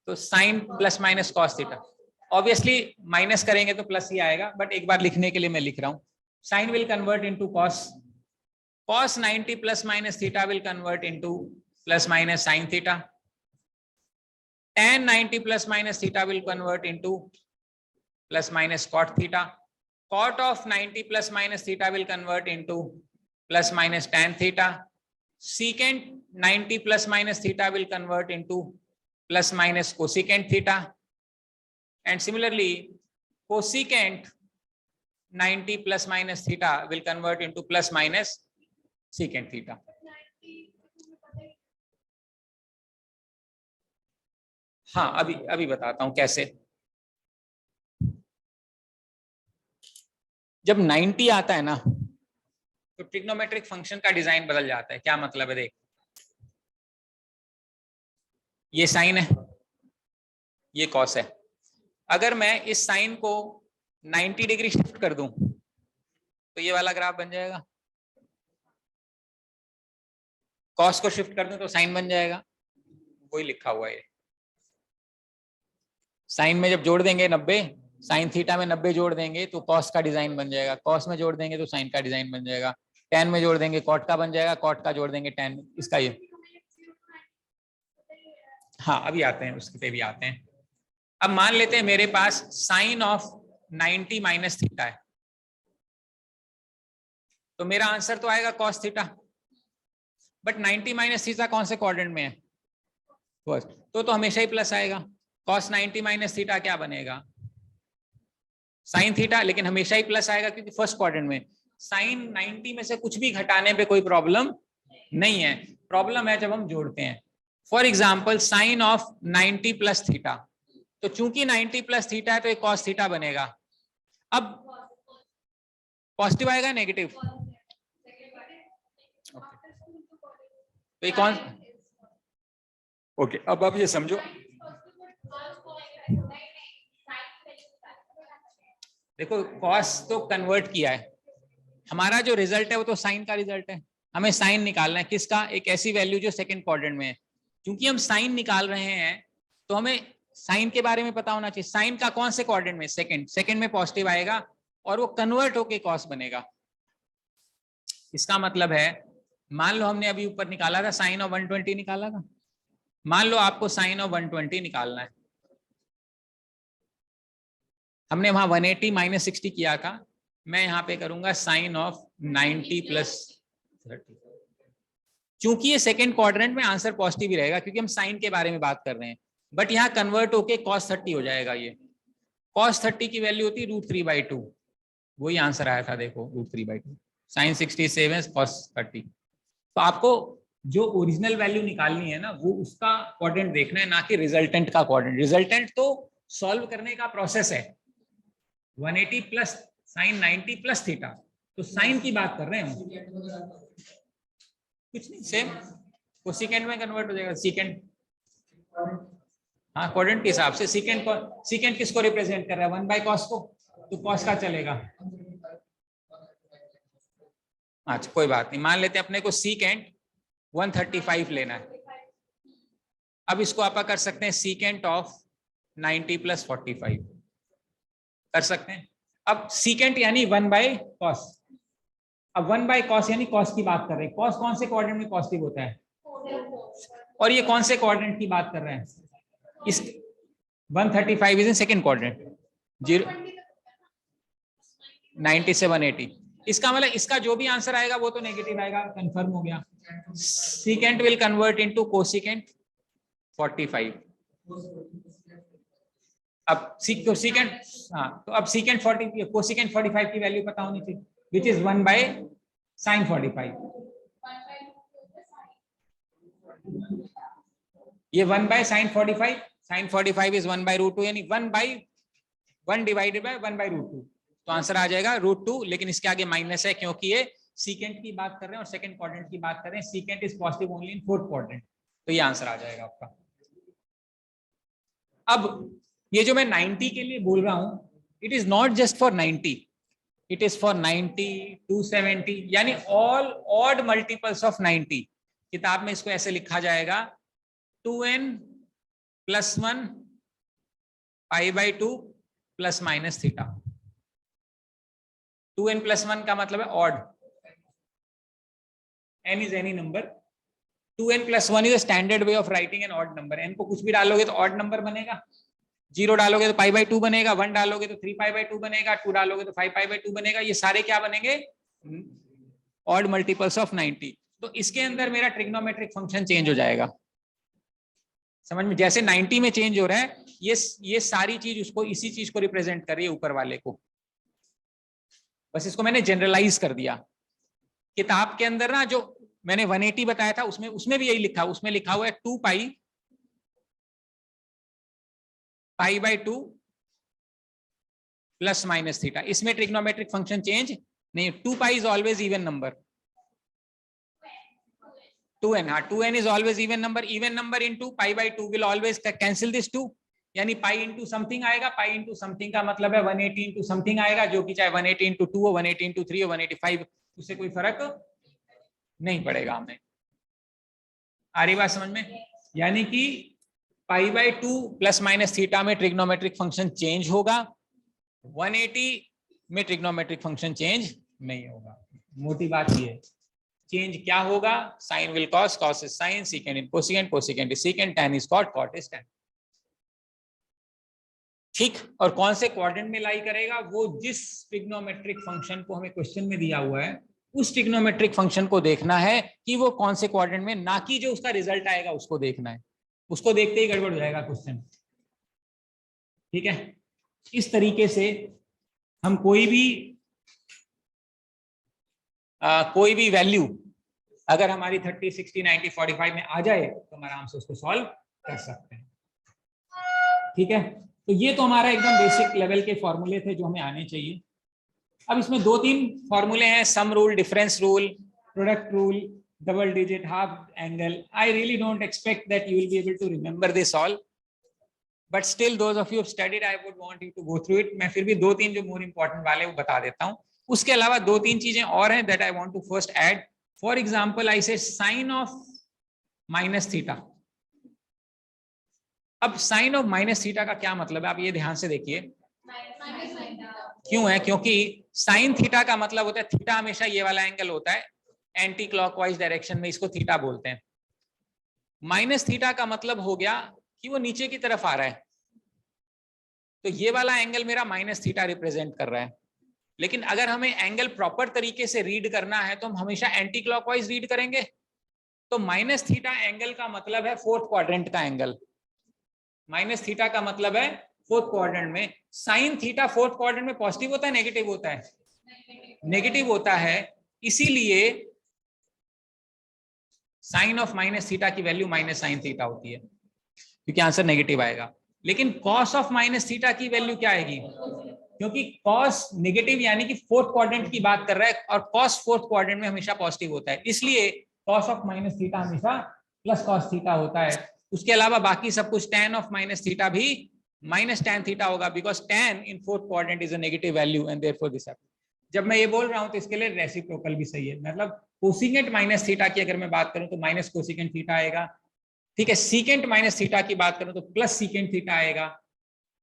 तो sine plus minus cos theta, obviously minus करेंगे तो प्लस ही आएगा, बट एक बार लिखने के लिए मैं लिख रहा हूं. Sine will convert into cos, cos 90 plus minus theta will convert into plus minus sin theta. Tan 90 plus minus theta will convert into plus minus cot theta. Cot of 90 plus minus theta will convert into plus minus tan theta. Secant 90 plus minus theta will convert into plus minus cosecant theta. And similarly, cosecant 90 plus minus theta will convert into plus minus secant theta. हाँ, अभी बताता हूं कैसे. जब 90 आता है ना तो ट्रिग्नोमेट्रिक फंक्शन का डिजाइन बदल जाता है. क्या मतलब है, देख, ये साइन है, ये कॉस है. अगर मैं इस साइन को 90 डिग्री शिफ्ट कर दूं तो ये वाला ग्राफ बन जाएगा. कॉस को शिफ्ट कर दूं तो साइन बन जाएगा. वही लिखा हुआ है. साइन में जब जोड़ देंगे 90, साइन थीटा में 90 जोड़ देंगे तो कॉस का डिजाइन बन जाएगा. कॉस में जोड़ देंगे तो साइन का डिजाइन बन जाएगा. टैन में जोड़ देंगे कॉट का बन जाएगा. कॉट का जोड़ देंगे टैन इसका. ये हाँ, अभी आते हैं, उसके पे भी आते हैं. अब मान लेते हैं मेरे पास साइन ऑफ 90 माइनस थीटा है, तो मेरा आंसर तो आएगा cos theta. But 90 minus theta कौन से क्वाड्रेंट में है, फर्स्ट, तो हमेशा ही प्लस आएगा. कॉस 90 माइनस थीटा क्या बनेगा, साइन थीटा, लेकिन हमेशा ही प्लस आएगा क्योंकि फर्स्ट क्वाड्रेंट में. साइन 90 में से कुछ भी घटाने पे कोई प्रॉब्लम नहीं है. प्रॉब्लम है जब हम जोड़ते हैं. For example sine of 90 plus theta, तो चूंकि 90 प्लस थीटा है तो एक कॉस थीटा बनेगा. अब पॉजिटिव आएगा नेगेटिव, तो ये कौन, ओके. अब आप ये समझो, देखो कॉस तो कन्वर्ट किया है, हमारा जो रिजल्ट है वो तो साइन का रिजल्ट है. हमें साइन निकालना है किसका, एक ऐसी वैल्यू जो सेकंड क्वाड्रेंट में है. क्योंकि हम साइन निकाल रहे हैं तो हमें साइन के बारे में पता होना चाहिए. साइन का कौन से क्वाड्रेंट में, सेकंड. सेकंड में पॉजिटिव आएगा और वो कन्वर्ट होके कॉस बनेगा. इसका मतलब है, मान लो हमने अभी ऊपर निकाला था साइन ऑफ 120 निकाला था, मान लो आपको साइन ऑफ 120 निकालना है. हमने वहां 180 माइनस 60 किया था, मैं यहाँ पे करूंगा साइन ऑफ 90 प्लस 30. चूंकि ये सेकंड क्वाड्रेंट में आंसर पॉजिटिव ही रहेगा क्योंकि हम साइन के बारे में बात कर रहे हैं. बट यहाँ कन्वर्ट होके cos 30 हो जाएगा. ये cos 30 की वैल्यू होती है √3/2. वही आंसर आया था, देखो, √3/2. Sine 67 cos 30. तो आपको जो ओरिजिनल वैल्यू निकालनी है ना, वो उसका क्वाड्रेंट देखना है, ना कि रिजल्टेंट का क्वाड्रेंट. रिजल्टेंट तो सॉल्व करने का प्रोसेस है. 180 प्लस साइन 90 प्लस थीटा, तो साइन की बात कर रहे हैं हम, कुछ नहीं, सेम कोसेकेंट में कन्वर्ट हो जाएगा. सीकेंट, हाँ, क्वाड्रेंट के हिसाब से. सीकेंट किसको रिप्रेजेंट कर रहा है, 1/cos को, तो कॉस का चलेगा. अच्छा, कोई बात नहीं, मान लेते हैं अपने को सीकेंट 135 लेना है. अब इसको आप कर सकते हैं सीकेंट ऑफ 90 प्लस 45 कर सकते हैं. अब सीकेंट यानी 1/cos. अब 1/cos यानी cos की बात कर रहे हैं. cos कौन से क्वाड्रेंट में पॉजिटिव होता है, और ये कौन से क्वाड्रेंट की बात कर रहे हैं, इस 135 इज इन सेकंड क्वाड्रेंट. 97 80. इसका मतलब इसका जो भी आंसर आएगा वो तो नेगेटिव आएगा. कंफर्म हो गया. Secant will convert into cosecant 45. अब सीकेंट, हाँ, तो अब सीकेंट 40, कोसेकेंट 45 की वैल्यू पता होनी चाहिए, विच इज 1/sin 45. ये 1/sin 45, sin 45 इज 1/√2, यानी 1/1 डिवाइडेड बाय 1/√2. तो आंसर आ जाएगा √2. लेकिन इसके आगे माइनस है क्योंकि ये सीकेंट की बात कर रहे हैं और सेकंड क्वाड्रेंट की बात कर रहे हैं. Secant is positive only in fourth quadrant, तो ये आंसर आ जाएगा आपका. अब ये जो मैं 90 के लिए बोल रहा हूं, it is not just for 90, it is for 90, 270, यानी ऑल ऑड मल्टीपल्स ऑफ 90. किताब में इसको ऐसे लिखा जाएगा 2n +1 π/2 ± θ। 2n + 1 का मतलब है odd, n is any number, 2n + 1 is a standard way of writing an odd number। n को कुछ भी डालोगे तो ऑड नंबर बनेगा, 0 डालोगे तो π/2 बनेगा, 1 डालोगे तो 3 π/2 बनेगा, 2 डालोगे तो 5 π/2 बनेगा। ये सारे क्या बनेंगे? Odd multiples of 90। तो इसके अंदर मेरा ट्रिग्नोमेट्रिक फंक्शन चेंज हो जाएगा, समझ में? जैसे 90 में चेंज हो रहा है, ये सारी चीज उसको, इसी चीज को रिप्रेजेंट कर रही है, ऊपर वाले को। बस इसको मैंने जनरलाइज कर दिया। किताब के अंदर ना जो मैंने 180 बताया था, उसमें भी यही लिखा, उसमें लिखा हुआ है 2 π/2 ± θ। इसमें ट्रिग्नोमेट्रिक फंक्शन चेंज नहीं, 2 π is always even number, 2n, हाँ 2n is always even number. Even number into π/2 will always cancel this 2, यानी पाई इंटू समथिंग आएगा। पाई इंटू समथिंग का मतलब है 180 इंटू समथिंग आएगा, जो कि चाहे 180 इंटू 2 हो, 180 इंटू 3 हो, 185, उससे कोई फर्क नहीं पड़ेगा हमें। आ रही बात समझ में? यानी कि π/2 ± θ में ट्रिग्नोमेट्रिक फंक्शन चेंज होगा, 180 में ट्रिग्नोमेट्रिक फंक्शन चेंज नहीं होगा। मोटी बात ये है। चेंज क्या होगा? Sine will cos, cos is sine, secant in cosecant, cosecant is secant, tan is cot, cot is tan. ठीक, और कौन से क्वाड्रेंट में लाई करेगा? वो जिस ट्रिग्नोमेट्रिक फंक्शन को हमें क्वेश्चन में दिया हुआ है, उस ट्रिग्नोमेट्रिक फंक्शन को देखना है कि वो कौन से क्वाड्रेंट में, ना कि जो उसका रिजल्ट आएगा उसको देखना है। उसको देखते ही गड़बड़ हो जाएगा क्वेश्चन। ठीक है, इस तरीके से हम कोई भी वैल्यू अगर हमारी 30, 60, 90, 45 में आ जाए तो हम आराम से उसको सॉल्व कर सकते हैं। ठीक है, तो ये तो हमारा एकदम बेसिक लेवल के फॉर्मूले थे जो हमें आने चाहिए। अब इसमें 2-3 फॉर्मूले हैं, sum rule, difference rule, product rule, double digit, half angle. I really don't expect that you will be able to remember this all, but still those of you have studied, I would want you to go through it. मैं फिर भी 2-3 जो more important वाले वो बता देता हूं। उसके अलावा 2-3 चीजें और हैं that I want to first add. For example, I say sine of -θ। अब साइन ऑफ -θ का क्या मतलब है? आप ये ध्यान से देखिए। क्यों है? क्योंकि साइन थीटा का मतलब होता है, थीटा हमेशा ये वाला एंगल होता है, एंटी क्लॉकवाइज डायरेक्शन में इसको थीटा बोलते हैं। -θ का मतलब हो गया कि वो नीचे की तरफ आ रहा है, तो ये वाला एंगल मेरा -θ रिप्रेजेंट कर रहा है। लेकिन अगर हमें एंगल प्रॉपर तरीके से रीड करना है तो हम हमेशा एंटी क्लॉकवाइज रीड करेंगे। तो -θ एंगल का मतलब है फोर्थ क्वाड्रेंट का एंगल। -θ का मतलब है फोर्थ क्वाड्रेंट में। साइन थीटा फोर्थ क्वाड्रेंट में पॉजिटिव होता है, नेगेटिव होता है? नेगेटिव होता है, इसीलिए साइन ऑफ -θ की वैल्यू -sin θ होती है, क्योंकि आंसर नेगेटिव आएगा। लेकिन कॉस ऑफ -θ की वैल्यू क्या आएगी? क्योंकि कॉस नेगेटिव यानी कि फोर्थ क्वाड्रेंट की बात कर रहा है, और कॉस फोर्थ क्वाड्रेंट में हमेशा पॉजिटिव होता है, इसलिए कॉस ऑफ -θ हमेशा प्लस कॉस थीटा होता है। उसके अलावा बाकी सब कुछ tan ऑफ -θ भी -tan θ होगा, because tan in fourth quadrant is a negative value and therefore this happens. जब मैं ये बोल रहा हूं तो इसके लिए रेसिप्रोकल भी सही है, मतलब कोसिकेंट -θ की अगर मैं बात करूं तो माइनस कोसिकेंट थीटा आएगा। ठीक है, सीकेंट -θ की बात करूं तो प्लस सीकेंट थीटा आएगा।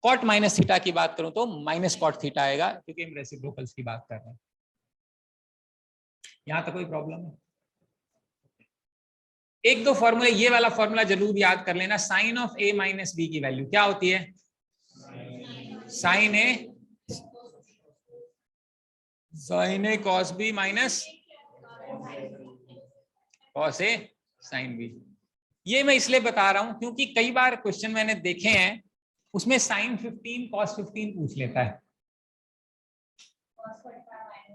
कॉट -θ की बात करूं तो माइनस कॉट थीटा आएगा, क्योंकि हम रेसिप्रोकल्स की बात कर रहे हैं। यहां तक कोई प्रॉब्लम है? 1-2 फॉर्मूले, ये वाला फॉर्मूला जरूर याद कर लेना। Sine of a minus b की वैल्यू क्या होती है? Sine a cos b minus cos a sine b. ये मैं इसलिए बता रहा हूं क्योंकि कई बार क्वेश्चन मैंने देखे हैं उसमें साइन 15 कॉस 15 पूछ लेता है।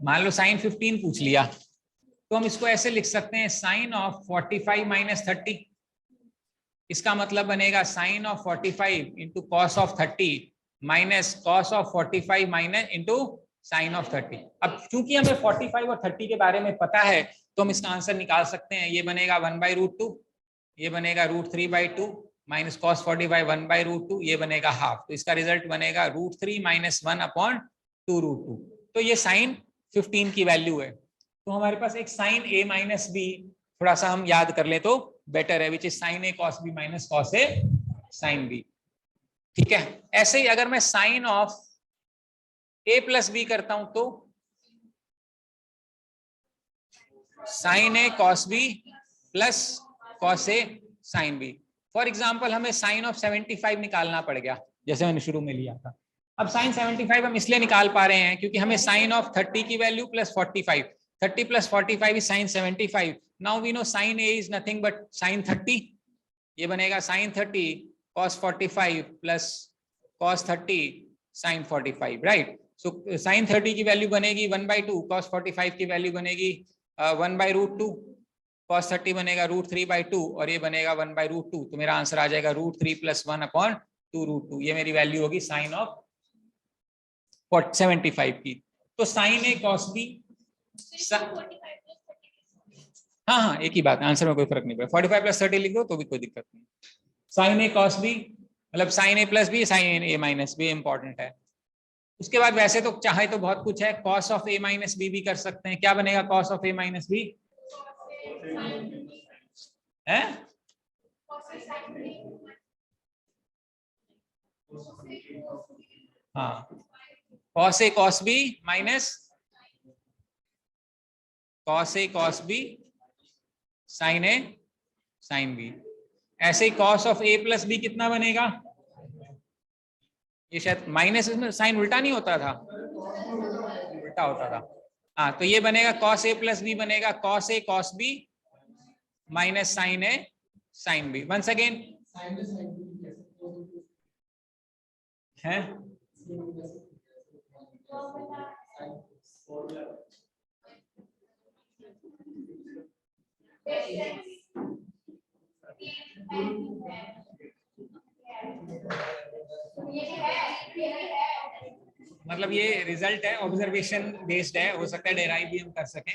मान लो साइन 15 पूछ लिया तो हम इसको ऐसे लिख सकते हैं, साइन ऑफ 45 माइनस 30। इसका मतलब बनेगा sine of 45 into cos of 30 minus cos of 45 minus into sine of 30। अब चूंकि हमें 45 और 30 के बारे में पता है तो हम इसका आंसर निकाल सकते हैं। ये बनेगा 1/√2, ये बनेगा √3/2 माइनस कॉस 45 1/√2, ये बनेगा हाफ। तो इसका रिजल्ट बनेगा √3 माइनस 1/2√2। तो ये साइन 15 की वैल्यू है। तो हमारे पास एक साइन a माइनस बी थोड़ा सा हम याद कर ले तो बेटर है, which is sine a cos b minus cos a sine b. ठीक है, ऐसे ही अगर मैं sine of a plus b करता हूं तो sine a cos b plus cos a sine b. For example हमें साइन ऑफ 75 निकालना पड़ गया, जैसे मैंने शुरू में लिया था। अब साइन 75 हम इसलिए निकाल पा रहे हैं क्योंकि हमें साइन ऑफ 30 की वैल्यू प्लस 45, 30 प्लस 45 is sine 75। Now we know sine a is nothing but sine 30। ये बनेगा sine 30 cos 45 plus cos 30 sine 45, right. So sine 30 की वैल्यू बनेगी 1/2, cos 45 की वैल्यू बनेगी 1/√2, cos 30 बनेगा √3/2 और ये बनेगा 1/√2। तो मेरा आंसर आ जाएगा √3 + 1/2√2। ये मेरी वैल्यू होगी साइन ऑफ 75 की। तो साइन ए cos बी, हाँ हाँ एक ही बात है, आंसर में कोई फर्क नहीं पड़ेगा। 45 + 30 लिख दो तो भी कोई दिक्कत नहीं। साइन ए cos बी मतलब sine a plus b sine a minus b important है। उसके बाद वैसे तो चाहे तो बहुत कुछ है, cos of a minus b भी कर सकते हैं। क्या बनेगा cos of a minus b है? हाँ, cos a cos b minus cos a cos b sine a sine b. ऐसे ही cos of a plus b कितना बनेगा? ये शायद माइनस में साइन उल्टा नहीं होता था, उल्टा होता था। हाँ, तो ये बनेगा cos ए प्लस बी बनेगा cos a cos b minus sign a sine B. Once again है मतलब ये रिजल्ट है, ऑब्जर्वेशन बेस्ड है, हो सकता है डेराइव भी हम कर सकें,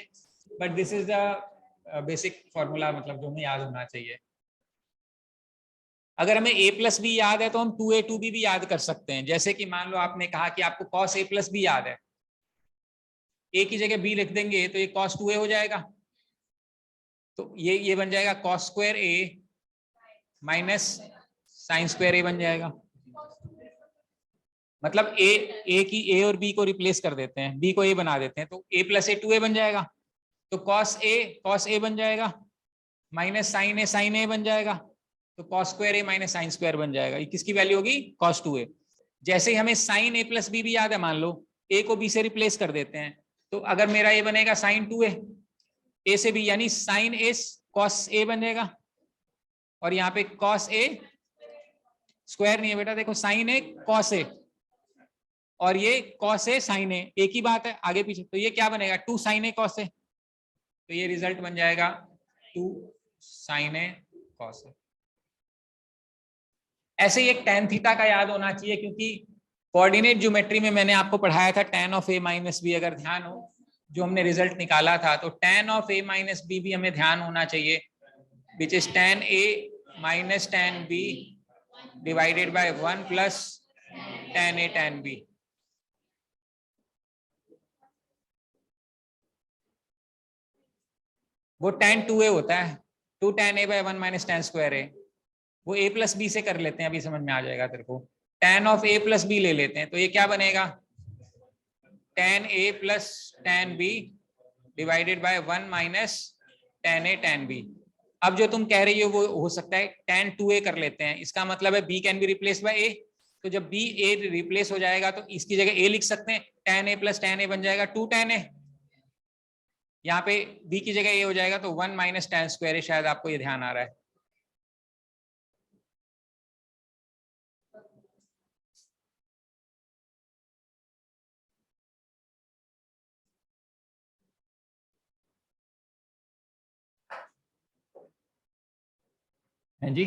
but this is the basic formula, मतलब जो हमें याद होना चाहिए। अगर हमें a प्लस बी याद है तो हम 2a 2b भी याद कर सकते हैं। जैसे कि मान लो आपने कहा कि आपको cos a प्लस बी याद है, a की जगह b लिख देंगे तो ये cos 2a हो जाएगा। तो ये बन जाएगा cos square a minus sine square a बन जाएगा। मतलब a की a और b को रिप्लेस कर देते हैं, b को a बना देते हैं, तो a प्लस a 2a बन जाएगा। तो cos a बन जाएगा माइनस साइन a बन जाएगा। तो cos square a minus sine square बन जाएगा। ये किसकी वैल्यू होगी? cos 2a। जैसे ही हमें साइन a प्लस बी भी याद है, मान लो a को b से रिप्लेस कर देते हैं, तो अगर मेरा ये बनेगा साइन 2a a से b, यानी साइन a cos a बन जाएगा। और यहाँ पे cos a स्क्वायर नहीं है बेटा, देखो साइन a cos a और ये cos a sin a, एक ही बात है आगे पीछे। तो ये क्या बनेगा? 2 sin a cos a। तो ये रिजल्ट बन जाएगा 2 sin a cos a। ऐसे ही एक tan थीटा का याद होना चाहिए, क्योंकि कोऑर्डिनेट ज्योमेट्री में मैंने आपको पढ़ाया था tan of a minus b. अगर ध्यान हो जो हमने रिजल्ट निकाला था, तो tan of a minus b भी हमें ध्यान होना चाहिए, which is tan a minus tan b divided by 1 plus tan a tan b। वो tan 2a होता है, 2 tan a बाय 1 माइनस tan स्क्वायर a। वो a प्लस बी से कर लेते हैं, अभी समझ में आ जाएगा तेरे को। tan of a plus b ले लेते हैं, तो ये क्या बनेगा? tan a plus tan b divided by 1 minus tan a tan b। अब जो तुम कह रही हो वो हो सकता है tan 2a कर लेते हैं, इसका मतलब है b can be replace by a। तो जब b a रिप्लेस हो जाएगा तो इसकी जगह a लिख सकते हैं, tan a plus tan a बन जाएगा 2 tan a। यहाँ पे b की जगह a हो जाएगा तो 1 माइनस tan स्क्वायर a। शायद आपको ये ध्यान आ रहा है। हैं जी,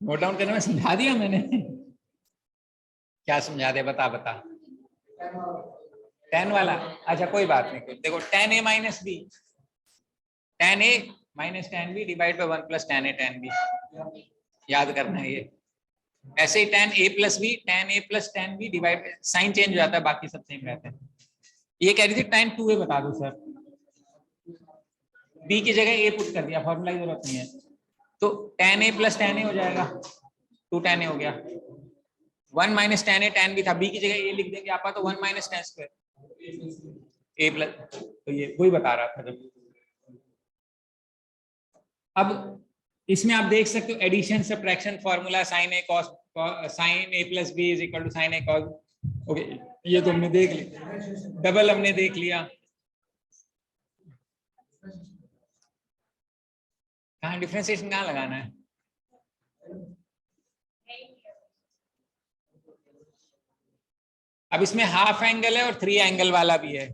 नोट डाउन करने में समझा दिया मैंने। क्या समझा दिया? बता बता। tan वाला, अच्छा कोई बात नहीं। देखो tan a minus b, tan a minus tan b divide by 1 plus tan a tan b, याद करना है ये। ऐसे ही tan a plus b, tan a plus tan b divide, sine change हो जाता है, बाकी सब सेम रहते हैं। ये कह रही थी tan 2a बता दो सर, b की जगह a पुट कर दिया, फॉर्मूला की जरूरत नहीं है। तो tan a plus tan a हो जाएगा, 2 tan a हो गया। 1 minus tan a tan b था, b की जगह a लिख देंगे आपका, तो 1 minus tan square a plus, तो ये वही बता रहा था जब। अब इसमें आप देख सकते हो addition subtraction formula sin a cos sin a प्लस b is equal to sin a cos, okay ये तो हमने देख लिया, डबल हमने देख लिया। कहाँ डिफरेंशिएशन कहाँ लगाना है? अब इसमें हाफ एंगल है और 3 एंगल वाला भी है,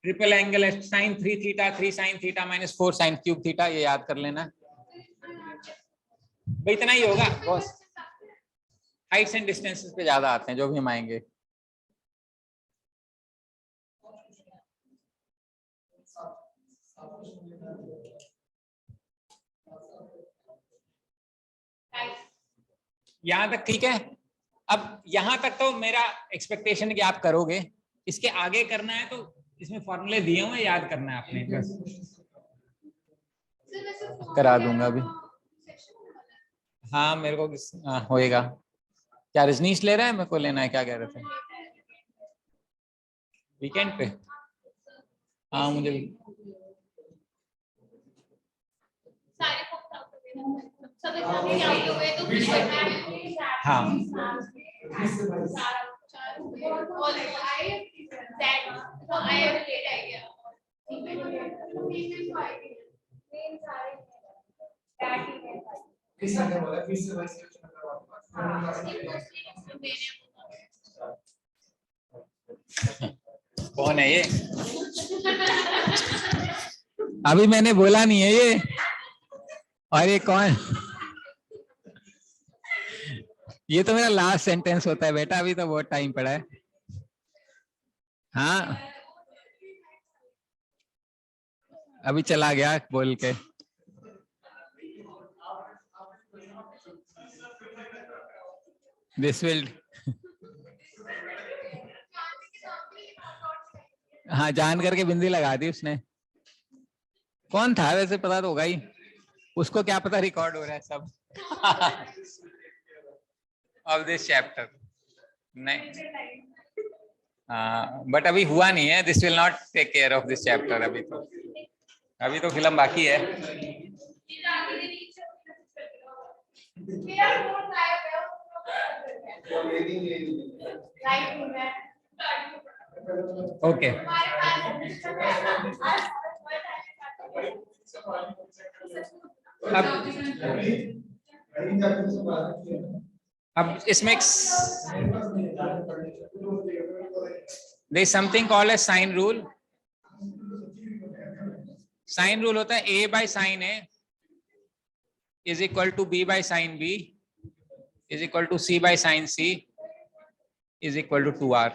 ट्रिपल एंगल है, sine 3 theta 3 sine theta minus 4 sine cube theta, ये याद कर लेना भाई, इतना ही होगा बॉस। हाइट्स एंड डिस्टेंसेस पे ज्यादा आते हैं जो भी हम आएंगे। यहां तक ठीक है। अब यहां तक तो मेरा एक्सपेक्टेशन है कि आप करोगे, इसके आगे करना है तो इसमें फॉर्मूले दिए हुए याद करना है आपने, बस करा दूंगा अभी। हाँ मेरे को होएगा। क्या रजनीश ले रहा है, मेरे को लेना है, क्या कह रहे थे वीकेंड पे? हाँ मुझे भी। हाँ कौन है ये? अभी मैंने बोला नहीं है ये, और ये कौन? ये तो मेरा लास्ट सेंटेंस होता है बेटा, अभी तो बहुत टाइम पड़ा है। हाँ अभी चला गया बोल के। दिस विल, हाँ जान करके बिंदी लगा दी उसने। कौन था वैसे, पता तो होगा ही उसको, क्या पता रिकॉर्ड हो रहा है सब ऑफ दिस चैप्टर। नहीं बट अभी हुआ नहीं है, this will not take care of this chapter. अभी तो फिल्म बाकी है। ओके अब इसमें there is something called as sine rule. Sine rule होता है a by sin a is equal to b by sin b is equal to c by sin c is equal to 2r.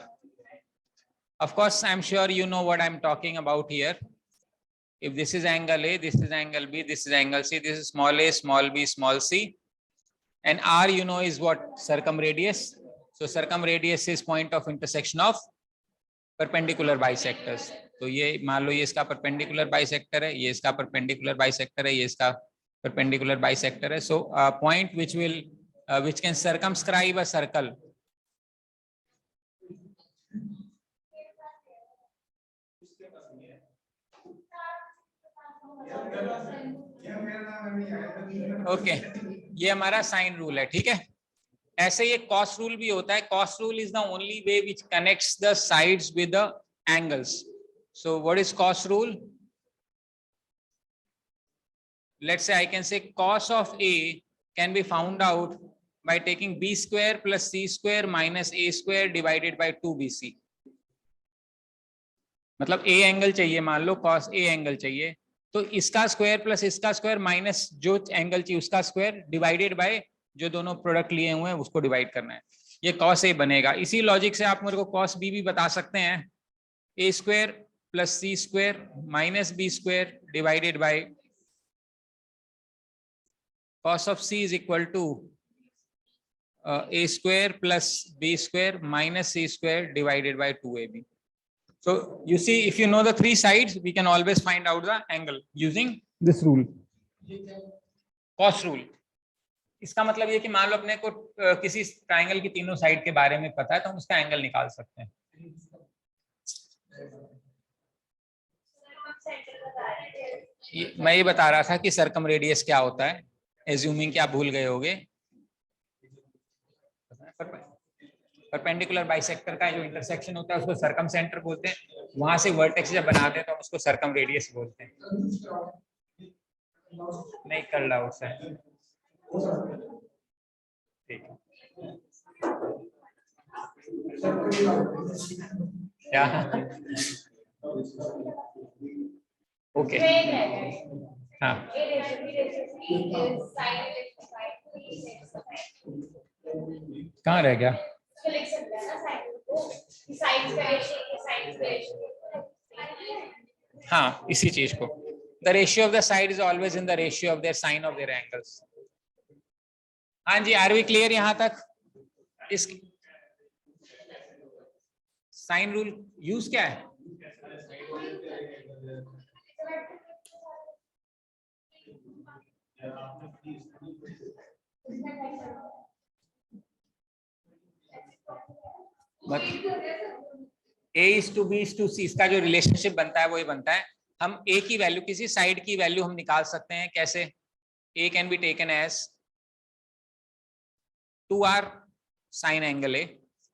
Of course, I'm sure you know what I'm talking about here. If this is angle A, this is angle B, this is angle C, this is small a, small b, small c, and r you know is what? Circumradius. So circumradius is point of intersection of perpendicular bisectors. तो ये मान लो ये इसका perpendicular bisector है, ये इसका perpendicular bisector है, ये इसका perpendicular bisector है. So a point which will which can circumscribe a circle. Okay ये हमारा साइन रूल है, ठीक है। ऐसे ये कॉस रूल भी होता है। Cos rule is the only way which connects the sides with the angles. So what is cos rule? Let's say I can say cos of A can be found out by taking b square plus c square minus a square divided by 2bc. मतलब a angle चाहिए, मान लो cos a angle चाहिए, तो इसका square plus इसका square minus जो angle चाहिए उसका स्क्वायर डिवाइडेड बाय जो दोनों प्रोडक्ट लिए हुए हैं उसको डिवाइड करना है, ये cos a बनेगा। इसी लॉजिक से आप मेरे को cos b भी बता सकते हैं, a square plus c square minus b square divided by cos of c is equal to a square plus b square minus c square divided by 2ab. So you see, if you know the three sides, we can always find out the angle using this rule. Cos rule. इसका मतलब ये कि मान लो अपने को किसी triangle की तीनों साइड के बारे में पता है तो हम उसका एंगल निकाल सकते हैं। मैं ये बता रहा था कि सरकम रेडियस क्या होता है, एज्यूमिंग कि आप भूल गए होगे। परपेंडिकुलर बाइसेक्टर का जो इंटरसेक्शन होता है उसको सरकम सेंटर बोलते हैं। वहां से वर्टेक्स जब बनाते हैं तो हम उसको सरकम रेडियस बोलते हैं। नहीं कर रहा उससे, ठीक है क्या? ओके हाँ कहाँ रह गया? हाँ इसी चीज को, the ratio of the side is always in the ratio of their sine of their angles. हाँ जी, आर वी क्लियर यहाँ तक? इस साइन रूल यूज क्या है? A is to B is to C, इसका जो रिलेशनशिप बनता है वही बनता है। हम A की वैल्यू, किसी साइड की वैल्यू हम निकाल सकते हैं कैसे? A can be taken as 2r sin angle A.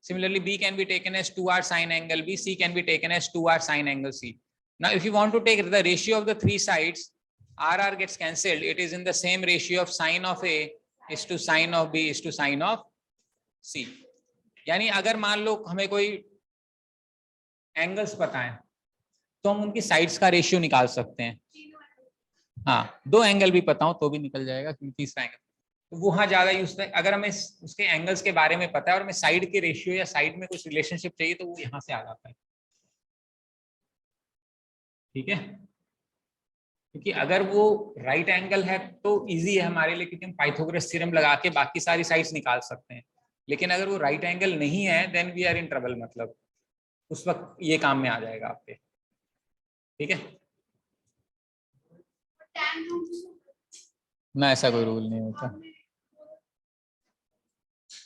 Similarly, B can be taken as 2r sin angle B. C can be taken as 2r sin angle C. Now, if you want to take the ratio of the three sides, RR gets cancelled. It is in the same ratio of sine of A is to sine of B is to sine of C. यानी अगर मान लो हमें कोई angles पता है तो हम उनकी साइड्स का रेशियो निकाल सकते हैं। हाँ, दो एंगल भी पता हो तो भी निकल जाएगा, क्योंकि तीसरा एंगल तो वहां ज्यादा यूज है। अगर हमें उसके एंगल्स के बारे में पता है और हमें साइड के रेशियो या साइड में कुछ रिलेशनशिप चाहिए तो वो यहां से आ जाता है, ठीक है। क्योंकि अगर वो राइट एंगल है तो इजी है हमारे लिए, क्योंकि हम पाइथागोरस थ्योरम लगा के बाकी सारी साइड्स निकाल सकते हैं। लेकिन अगर वो राइट एंगल नहीं है then we are in trouble, मतलब उस वक्त ये काम में आ जाएगा आपके, ठीक है ना। ऐसा कोई रूल नहीं होता।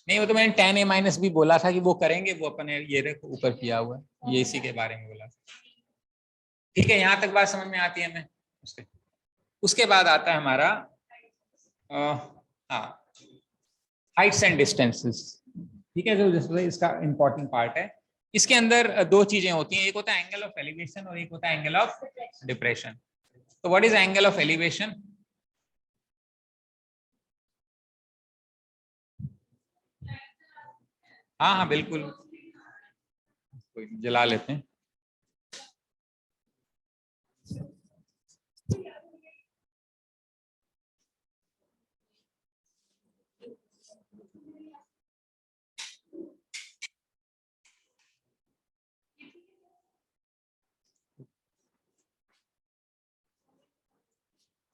नहीं, वो तो मैंने tan A माइनस भी बोला था कि वो करेंगे, वो अपने ये ऊपर किया हुआ है, ये इसी के बारे में बोला, ठीक है। यहाँ तक बात समझ में आती है हमें। उसके बाद आता है हमारा हाँ हाइट्स एंड डिस्टेंसेस, ठीक है, जो इसका इंपॉर्टेंट पार्ट है। इसके अंदर दो चीजें होती हैं, एक होता है एंगल ऑफ एलिवेशन और एक होता है एंगल ऑफ डिप्रेशन। तो what is angle of elevation? हाँ हाँ बिल्कुल, जला लेते हैं।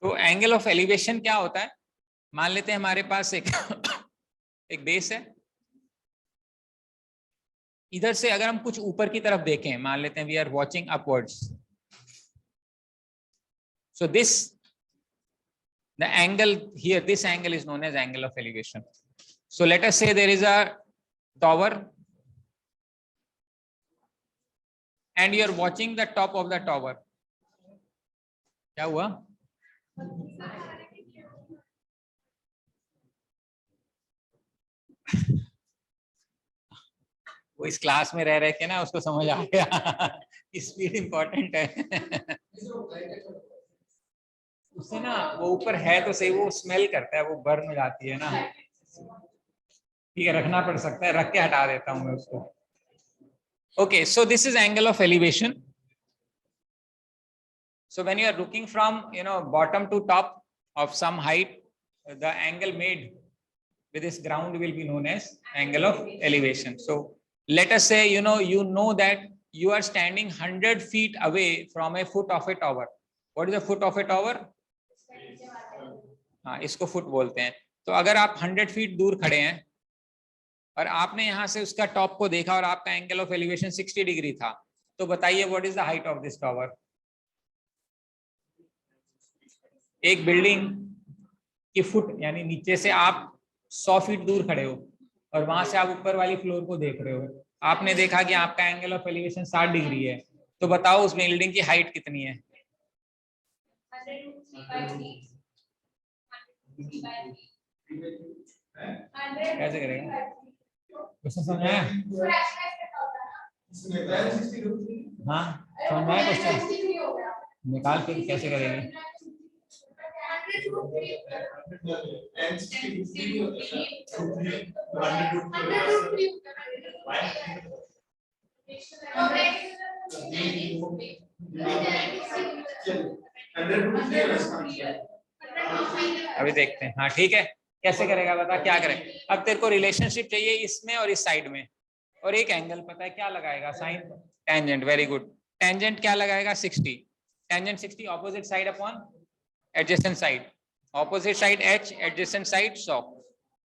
तो एंगल ऑफ एलिवेशन क्या होता है? मान लेते हैं हमारे पास एक एक बेस है, इधर से अगर हम कुछ ऊपर की तरफ देखें, मान लेते हैं we are watching upwards, so this the angle here, this angle is known as angle of elevation. So let us say there is a tower and you are watching the top of the tower. क्या हुआ? वो इस class में रह के ना उसको समझ आ गया स्पीड इंपॉर्टेंट है उससे ना, वो ऊपर है तो सही, वो स्मेल करता है, वो बर्न हो जाती है ना, ठीक है, रखना पड़ सकता है, रख के हटा देता हूं मैं उसको। Okay, so this is angle of elevation. So when you are looking from bottom to top of some height, the angle made with this ground will be known as angle of elevation. So let us say you know that you are standing 100 feet away from a foot of a tower. What is the foot of a tower? हाँ, इसको foot बोलते हैं। तो अगर आप 100 feet दूर खड़े हैं और आपने यहाँ से उसका टॉप को देखा और आपका एंगल ऑफ एलिवेशन 60 डिग्री था, तो बताइए what is the height of this tower? एक बिल्डिंग कि फुट यानी नीचे से आप 100 फीट दूर खड़े हो और वहां से आप ऊपर वाली फ्लोर को देख रहे हो, आपने देखा कि आपका एंगल ऑफ एलिवेशन 60 डिग्री है, तो बताओ उस बिल्डिंग की हाइट कितनी है? कैसे करेगा? क्वेश्चन समझ आया? हाँ समझ आया क्वेश्चन? निकाल फिर कैसे करेंगे? अभी देखते हैं। हाँ ठीक है, कैसे करेगा बता, क्या करें? अब तेरे को रिलेशनशिप चाहिए इसमें और इस साइड में, और एक एंगल पता है क्या लगाएगा? Sine tangent. Very good. Tangent क्या लगाएगा? 60। Tangent 60 opposite side upon adjacent side, opposite side h, adjacent side 100।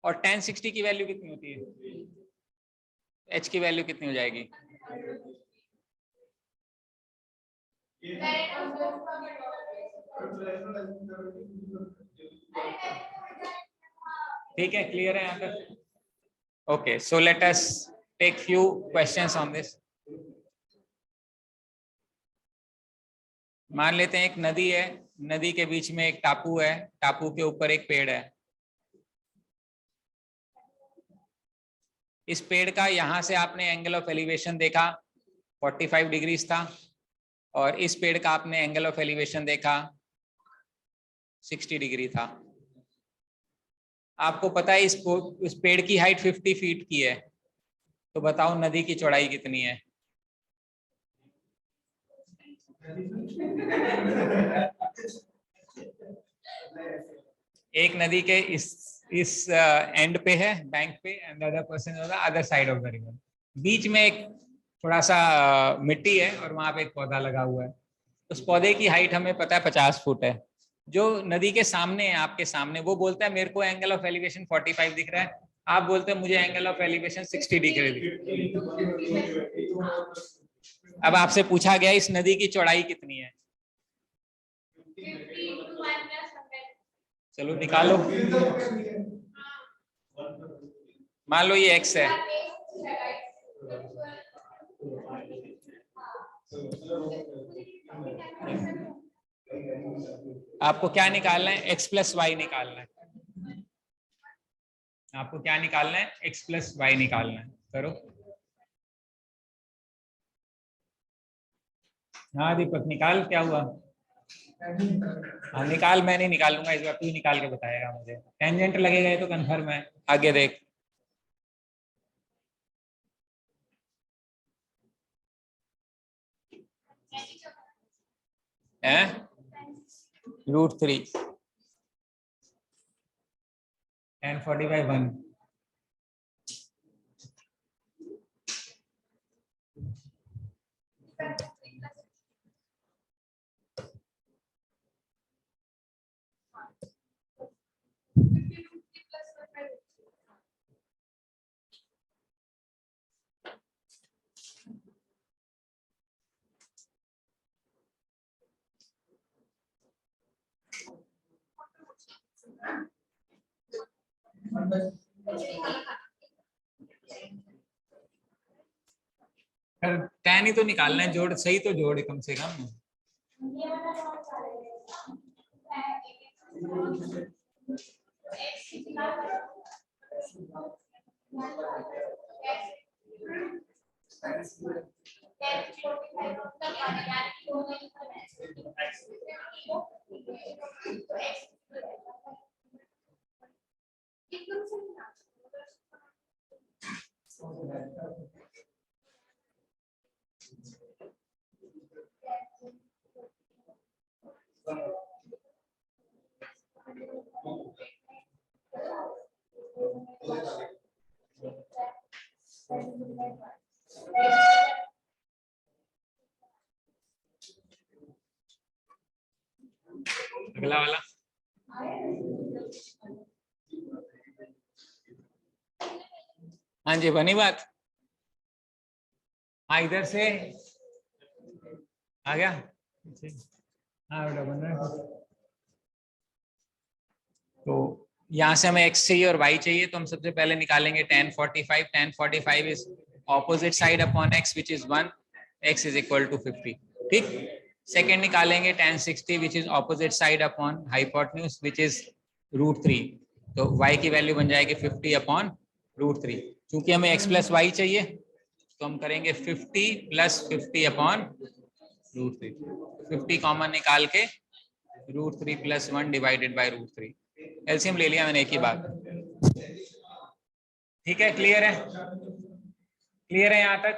और tan 60 की वैल्यू कितनी होती है? h की वैल्यू कितनी हो जाएगी? ठीक है, क्लियर है यहाँ तक? Okay, so let us take few questions on this. मान लेते हैं एक नदी है, नदी के बीच में एक टापू है, टापू के ऊपर एक पेड़ है। इस पेड़ का यहां से आपने एंगल ऑफ एलिवेशन देखा 45 डिग्रीज था, और इस पेड़ का आपने एंगल ऑफ एलिवेशन देखा 60 डिग्री था। आपको पता है इस पेड़ की हाइट 50 फीट की है, तो बताओ नदी की चौड़ाई कितनी है? एक नदी के इस एंड पे है, बैंक पे, and other person on the other side of the river. बीच में एक थोड़ा सा मिट्टी है और वहां पे एक पौधा लगा हुआ है। उस पौधे की हाइट हमें पता है 50 फुट है। जो नदी के सामने है, आपके सामने, वो बोलता है मेरे को एंगल ऑफ एलिवेशन 45 दिख रहा है, आप बोलते हैं मुझे एंगल ऑफ एलिवेशन 60 डिग्री दिख रहा है। अब आपसे पूछा गया इस नदी की चौड़ाई कितनी है? चलो निकालो। मान लो ये x है, आपको क्या निकालना है? x प्लस वाई निकालना है। आपको क्या निकालना है? x प्लस वाई निकालना है। करो। हाँ दीपक निकाल, क्या हुआ? हाँ निकाल, मैं नहीं निकालूंगा इस बार, तू ही निकाल के बताएगा मुझे। टेंजेंट लगेगा ये तो कंफर्म है। आगे देख। हैं? √3 10 45 1। tan ही तो निकालना है, जोड़ सही तो जोड़ कम से कम। अगला वाला। हाँ जी बनी बात। हाँ इधर से आ गया। हाँ बेटा बन रहा है। तो यहाँ से हमें x चाहिए और y चाहिए, तो हम सबसे पहले निकालेंगे tan 45. tan 45 is opposite side upon x which is 1, x is equal to 50. ठीक. सेकेंड निकालेंगे tan 60 which is opposite side upon hypotenuse which is √3. तो y की वैल्यू बन जाएगी 50 अपॉन √3. क्योंकि हमें x प्लस वाई चाहिए तो हम करेंगे 50 प्लस 50 अपॉन √3. 50 कॉमन निकाल के √3 प्लस 1 डिवाइडेड बाई √3. एलसीएम ले लिया मैंने एक ही बात. ठीक है, क्लियर है? क्लियर है यहाँ तक?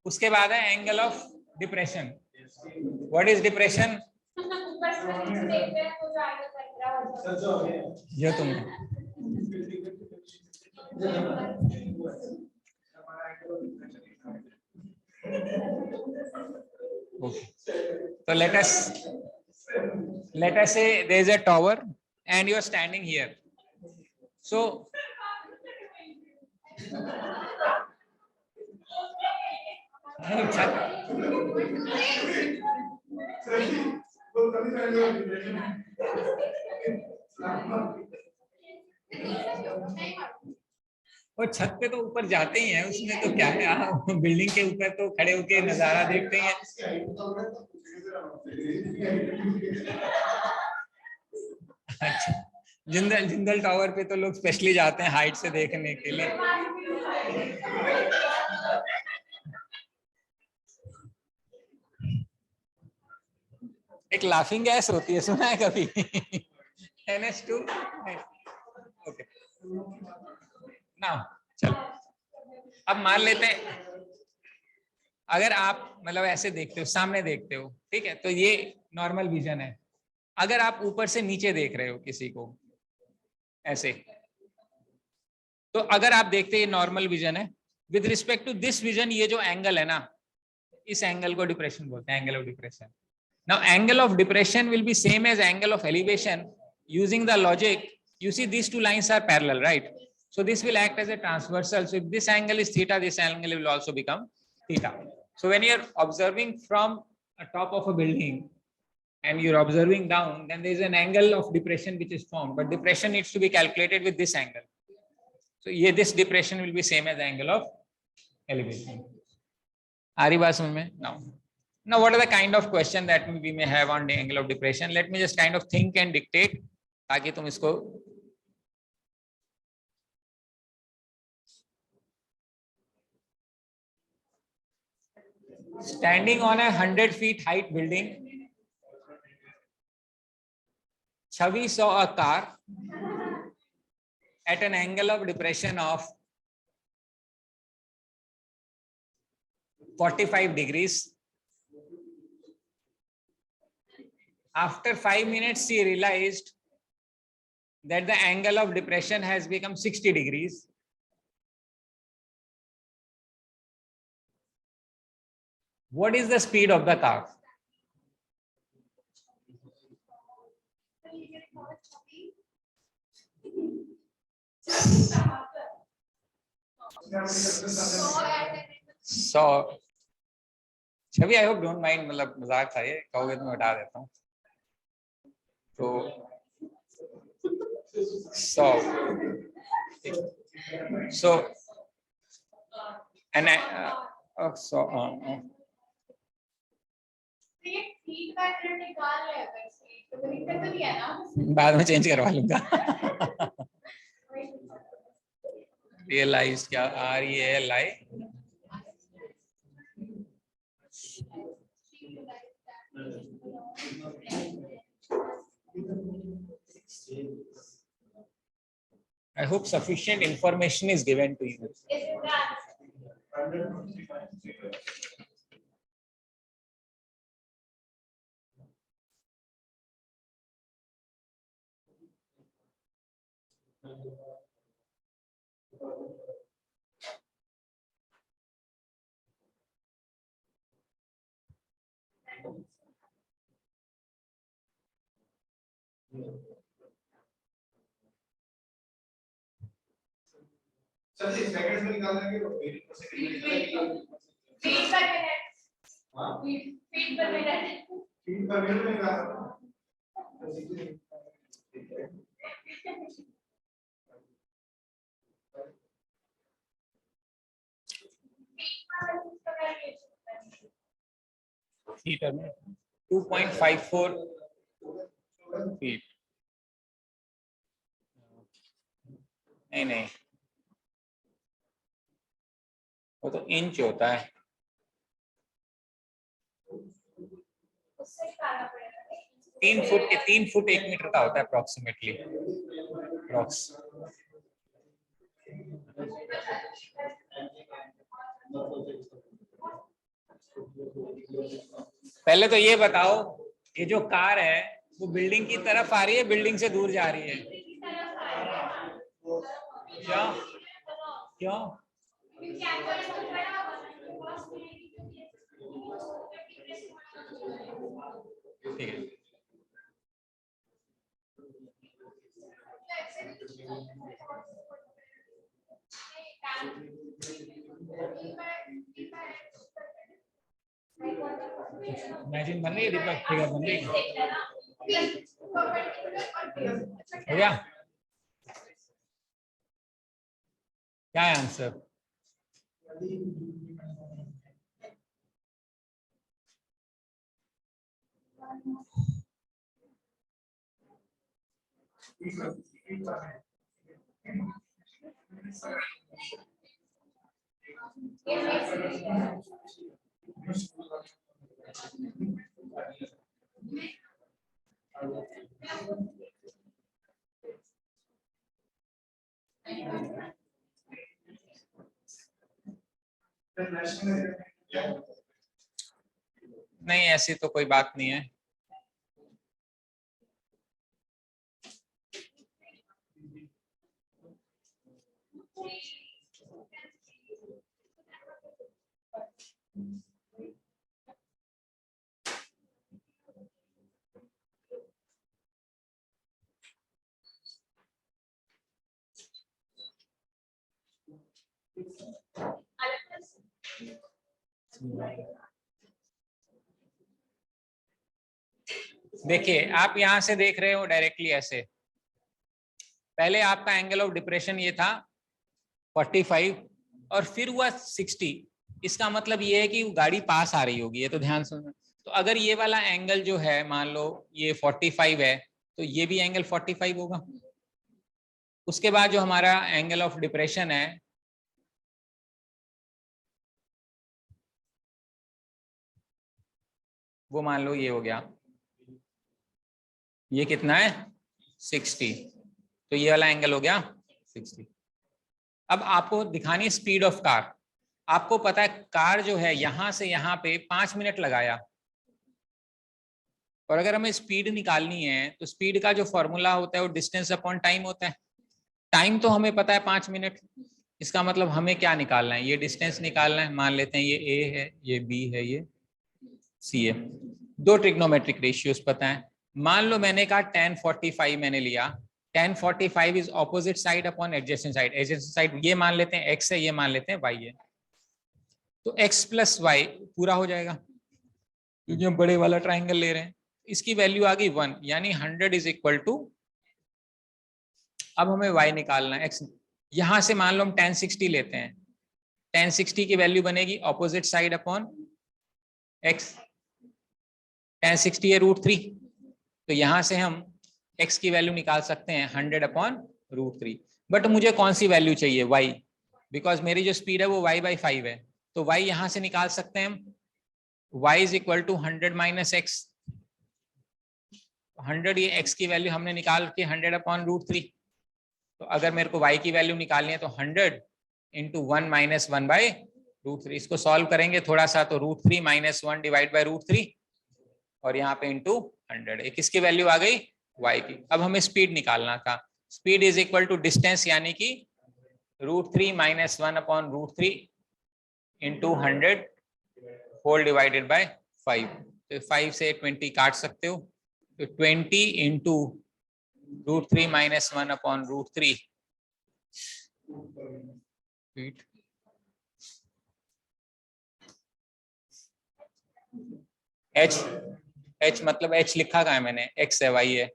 उसके बाद है angle of depression. What is depression? ये तुम okay. So let us say there is a tower and you are standing here. So वो छत पे तो ऊपर जाते ही हैं, उसमें तो क्या है, आप बिल्डिंग के ऊपर तो खड़े होके नजारा देखते हैं. अच्छा, जिंदल टावर पे तो लोग स्पेशली जाते हैं हाइट से देखने के लिए. एक लाफिंग गैस होती है, सुना है कभी? NH2. ओके ना, चलो अब मान लेते हैं अगर आप मतलब ऐसे देखते हो, सामने देखते हो, ठीक है, तो ये नॉर्मल विजन है. अगर आप ऊपर से नीचे देख रहे हो किसी को ऐसे, तो अगर आप देखते हैं ये नॉर्मल विजन है, with respect to this vision ये जो एंगल है ना, इस एंगल को डिप्रेशन बोलते हैं, angle of depression. Now angle of depression will be same as angle of elevation. Using the logic, you see these two lines are parallel, right? So this will act as a transversal. So if this angle is theta, this angle will also become theta. So when you're observing from a top of a building and you're observing down, then there is an angle of depression which is formed, but depression needs to be calculated with this angle. So yeah, this depression will be same as the angle of elevation. Are you baat samajh mein? Now what are the kind of question that we may have on the angle of depression? Let me just kind of think and dictate ताकि तुम इसको standing on a 100 feet height building, Chavi saw a car at an angle of depression of 45 degrees. After 5 minutes, she realized that the angle of depression has become 60 degrees. What is the speed of the car? So, Chhavi, I hope don't mind, मतलब मजाक था ये, कहोगे तो मैं हटा देता हूँ. तो बाद में चेंज करवा लूंगा. रियलाइज क्या, REALI. I hope sufficient information is given to you. Sir 6 seconds में निकाल देंगे तो फीट पर मिनट में निकाल. मीटर में 2.54 फीट। नहीं नहीं, वो तो इंच होता है। 3 फुट 1 मीटर का होता है अप्रोक्सीमेटली। पहले तो ये बताओ, ये जो कार है वो बिल्डिंग की तरफ आ रही है, बिल्डिंग से दूर जा रही है? क्यों क्यों? ठीक है, इमेजिन बन रही है, दीपक फिगर बन रही है, हो गया? क्या है आंसर? नहीं, ऐसी तो कोई बात नहीं है। देखिए, आप यहां से देख रहे हो डायरेक्टली ऐसे, पहले आपका एंगल ऑफ डिप्रेशन ये था 45 और फिर हुआ 60। इसका मतलब ये है कि गाड़ी पास आ रही होगी, ये तो ध्यान सुनना। तो अगर ये वाला एंगल जो है, मान लो ये 45 है, तो ये भी एंगल 45 होगा। उसके बाद जो हमारा एंगल ऑफ डिप्रेशन है वो मान लो ये हो गया, ये कितना है 60, तो ये वाला एंगल हो गया 60। अब आपको दिखानी है स्पीड ऑफ कार। आपको पता है कार जो है यहां से यहां पे 5 मिनट लगाया, और अगर हमें स्पीड निकालनी है तो स्पीड का जो फॉर्मूला होता है वो डिस्टेंस अपॉन टाइम होता है। टाइम तो हमें पता है 5 मिनट। इसका मतलब हमें क्या निकालना है, ये डिस्टेंस निकालना है। मान लेते हैं ये ए है, ये बी है, ये सी है। दो ट्रिग्नोमेट्रिक रेशियोज पता है। मान लो मैंने कहा tan 45 मैंने लिया, tan 45 is opposite side upon adjacent side. Adjacent side ये मान लेते हैं x है, ये मान लेते हैं y है, तो x प्लस वाई पूरा हो जाएगा, क्योंकि हम बड़े वाला ट्राइंगल ले रहे हैं। इसकी वैल्यू आ गई 1, यानी 100 इज इक्वल टू, अब हमें y निकालना है x। यहां से मान लो हम tan 60 लेते हैं, tan 60 की वैल्यू बनेगी opposite side upon x। tan 60 है √3, तो यहां से हम x की वैल्यू निकाल सकते हैं 100 अपॉन √3। बट मुझे कौन सी वैल्यू चाहिए, y, बिकॉज मेरी जो स्पीड है वो y/5 है, तो y यहां से निकाल सकते हैं हम, y is equal to 100 minus x. 100 ये x की वैल्यू हमने निकाल के 100 अपॉन √3। तो अगर मेरे को y की वैल्यू निकालनी है तो 100 इंटू 1 माइनस 1/√3। इसको सॉल्व करेंगे थोड़ा सा, तो √3 माइनस 1 डिवाइड बाई √3, और यहाँ पे इंटू 100। एक किसकी वैल्यू आ गई, y की। अब हमें स्पीड निकालना था। Speed is equal to distance, यानी कि √3 minus 1 upon √3 into 100 whole divided by 5। तो 5 से 20 काट सकते हो, तो 20 into √3 minus 1 upon √3 feet. h मतलब h लिखा कहाँ है मैंने, x है, y है।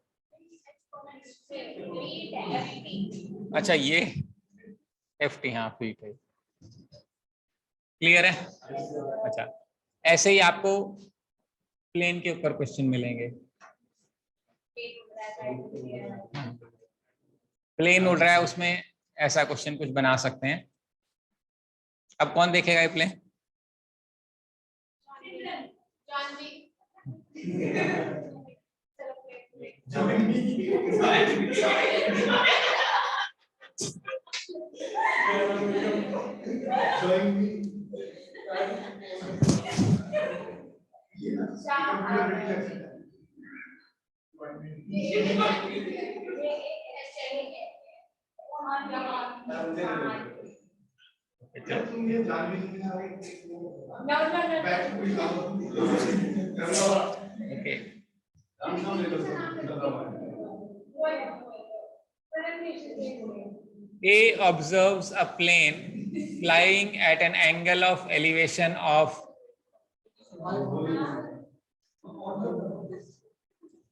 अच्छा ये ft, हाँ फीट है। क्लियर है? अच्छा, ऐसे ही आपको प्लेन के ऊपर क्वेश्चन मिलेंगे। प्लेन उड़ रहा है, उसमें ऐसा क्वेश्चन कुछ बना सकते हैं। अब कौन देखेगा ये plane? Okay. A observes a plane flying at an angle of elevation of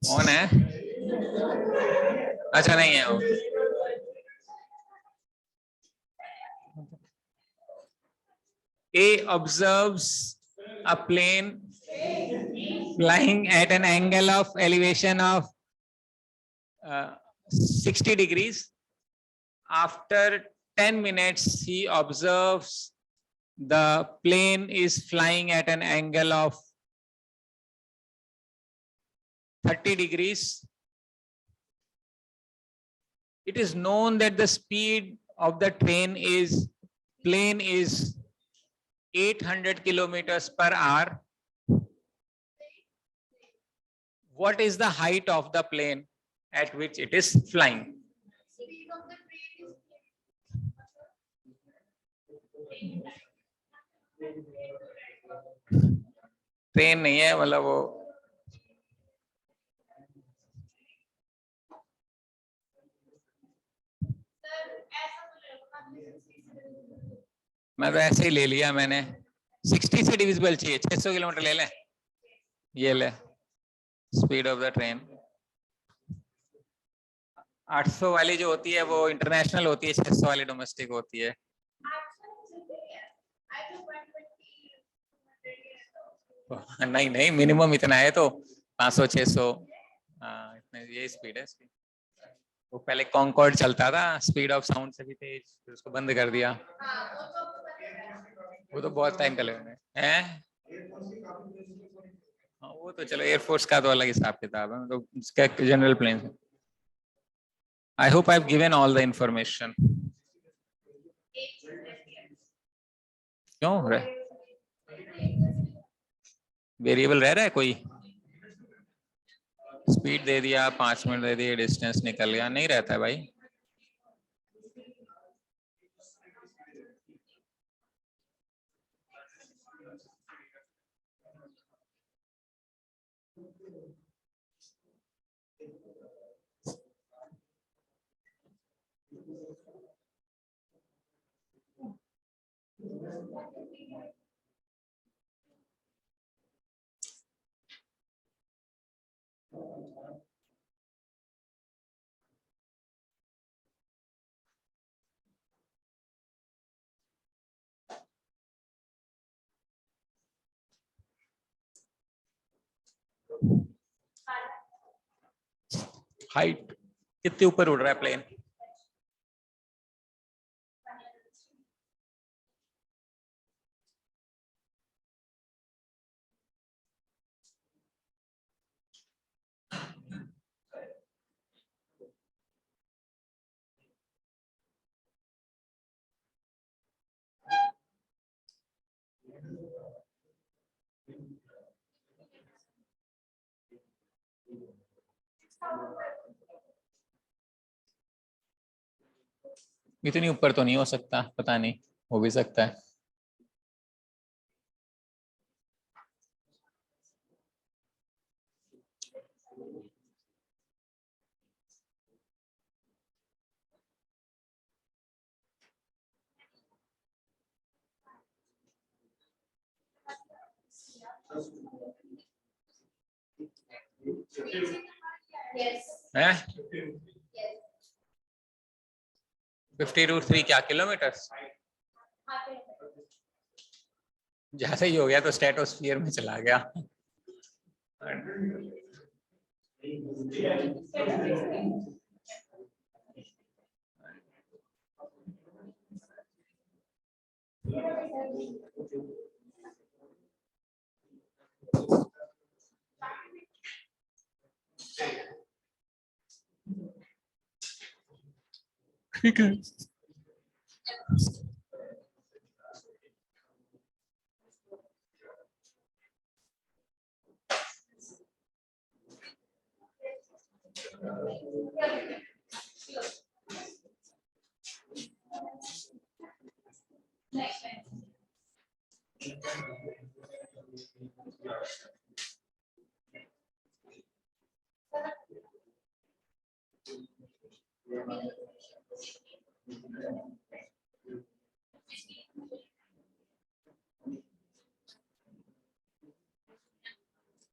कौन है? अच्छा नहीं है वो। A observes a plane flying at an angle of elevation of 60 degrees. After 10 minutes, he observes the plane is flying at an angle of 30 degrees. It is known that the speed of the plane is 800 kilometers per hour. What is the height of the plane at which it is flying? Speed of the train is train नहीं है, मतलब वो मैं तो ऐसे ही ले लिया मैंने। 60 से डिविजिबल चाहिए, 600 किलोमीटर ले लें। ये ले स्पीड ऑफ द ट्रेन। 800 वाली जो होती है वो इंटरनेशनल होती है, 600 वाली डोमेस्टिक होती है। नहीं नहीं, मिनिमम इतना है तो 500 600 इतने, ये स्पीड है इसकी। वो पहले कॉन्कॉर्ड चलता था स्पीड ऑफ साउंड से भी तेज, फिर उसको बंद कर दिया। वो तो बहुत टाइम पहले है। हाँ वो तो चलो, एयरफोर्स का तो अलग हिसाब किताब है, तो उसका general plane. I hope I have given all the information. क्यों वेरिएबल रह रहा है कोई? स्पीड दे दिया, 5 मिनट दे दिए, डिस्टेंस निकल गया, नहीं रहता है भाई। हाइट कितने ऊपर उड़ रहा है प्लेन? इतनी ऊपर तो नहीं हो सकता, पता नहीं, हो भी सकता है। है 50√3 क्या किलोमीटर? ज्यादा ही हो गया तो स्ट्रेटोस्फीयर में चला गया। ठीक है।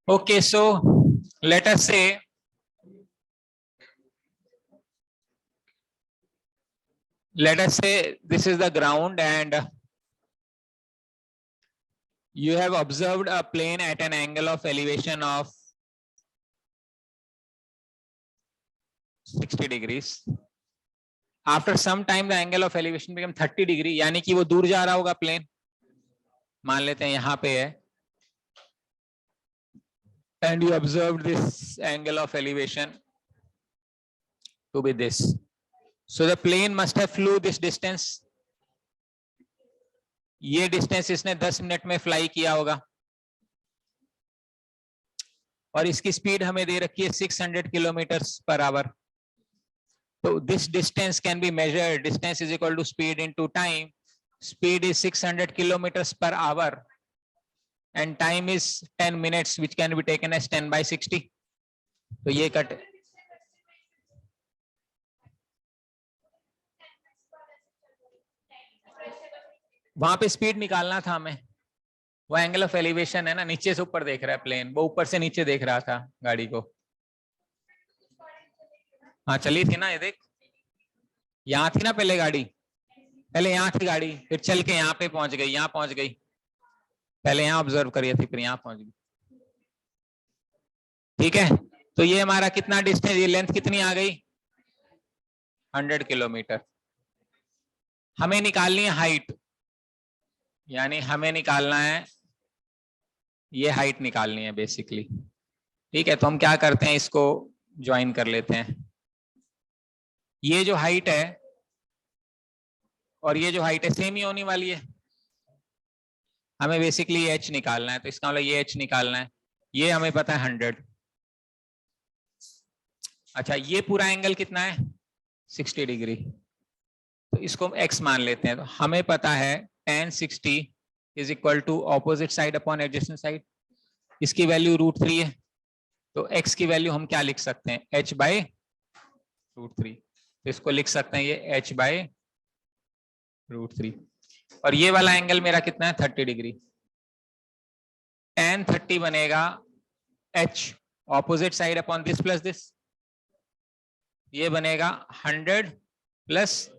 Okay, so let us say this is the ground and you have observed a plane at an angle of elevation of 60 degrees. After some time the angle of elevation become 30 degree, यानी कि वो दूर जा रहा होगा plane, मान लेते हैं यहाँ पे है, and you observed this angle of elevation to be this. So the plane must have flew this distance. ये डिस्टेंस इसने 10 मिनट में फ्लाई किया होगा और इसकी स्पीड हमें दे रखी है 600 किलोमीटर्स पर आवर. तो this distance can be measured. Distance is equal to speed into time. Speed is 600 kilometres per hour and time is 10 minutes, which can be taken as 10 by 60. तो ये cut वहां पे speed निकालना था हमें. वो angle of elevation है ना, नीचे से ऊपर देख रहा है प्लेन, वो ऊपर से नीचे देख रहा था गाड़ी को. हाँ चली थी ना, ये देख, यहाँ थी ना पहले गाड़ी, पहले यहाँ थी गाड़ी, फिर चल के यहाँ पे पहुंच गई, यहाँ पहुंच गई, पहले यहाँ ऑब्जर्व करी थी, फिर यहाँ पहुंच गई. ठीक है, तो ये हमारा कितना डिस्टेंस, ये लेंथ कितनी आ गई, 100 किलोमीटर. हमें निकालनी है हाइट, यानी हमें निकालना है, ये हाइट निकालनी है बेसिकली. ठीक है, तो हम क्या करते हैं, इसको ज्वाइन कर लेते हैं. ये जो हाइट है और ये जो हाइट है सेम ही होने वाली है. हमें बेसिकली h निकालना है, तो इसका मतलब ये h निकालना है. ये हमें पता है 100. अच्छा, ये पूरा एंगल कितना है, 60 डिग्री. तो इसको हम x मान लेते हैं. तो हमें पता है tan 60 is equal to opposite side upon adjacent side. इसकी वैल्यू √3 है. तो x की वैल्यू हम क्या लिख सकते हैं, h बाई √3. तो इसको लिख सकते हैं ये h बाई √3. और ये वाला एंगल मेरा कितना है, 30 डिग्री. tan 30 बनेगा h opposite side upon this plus this. ये बनेगा 100 प्लस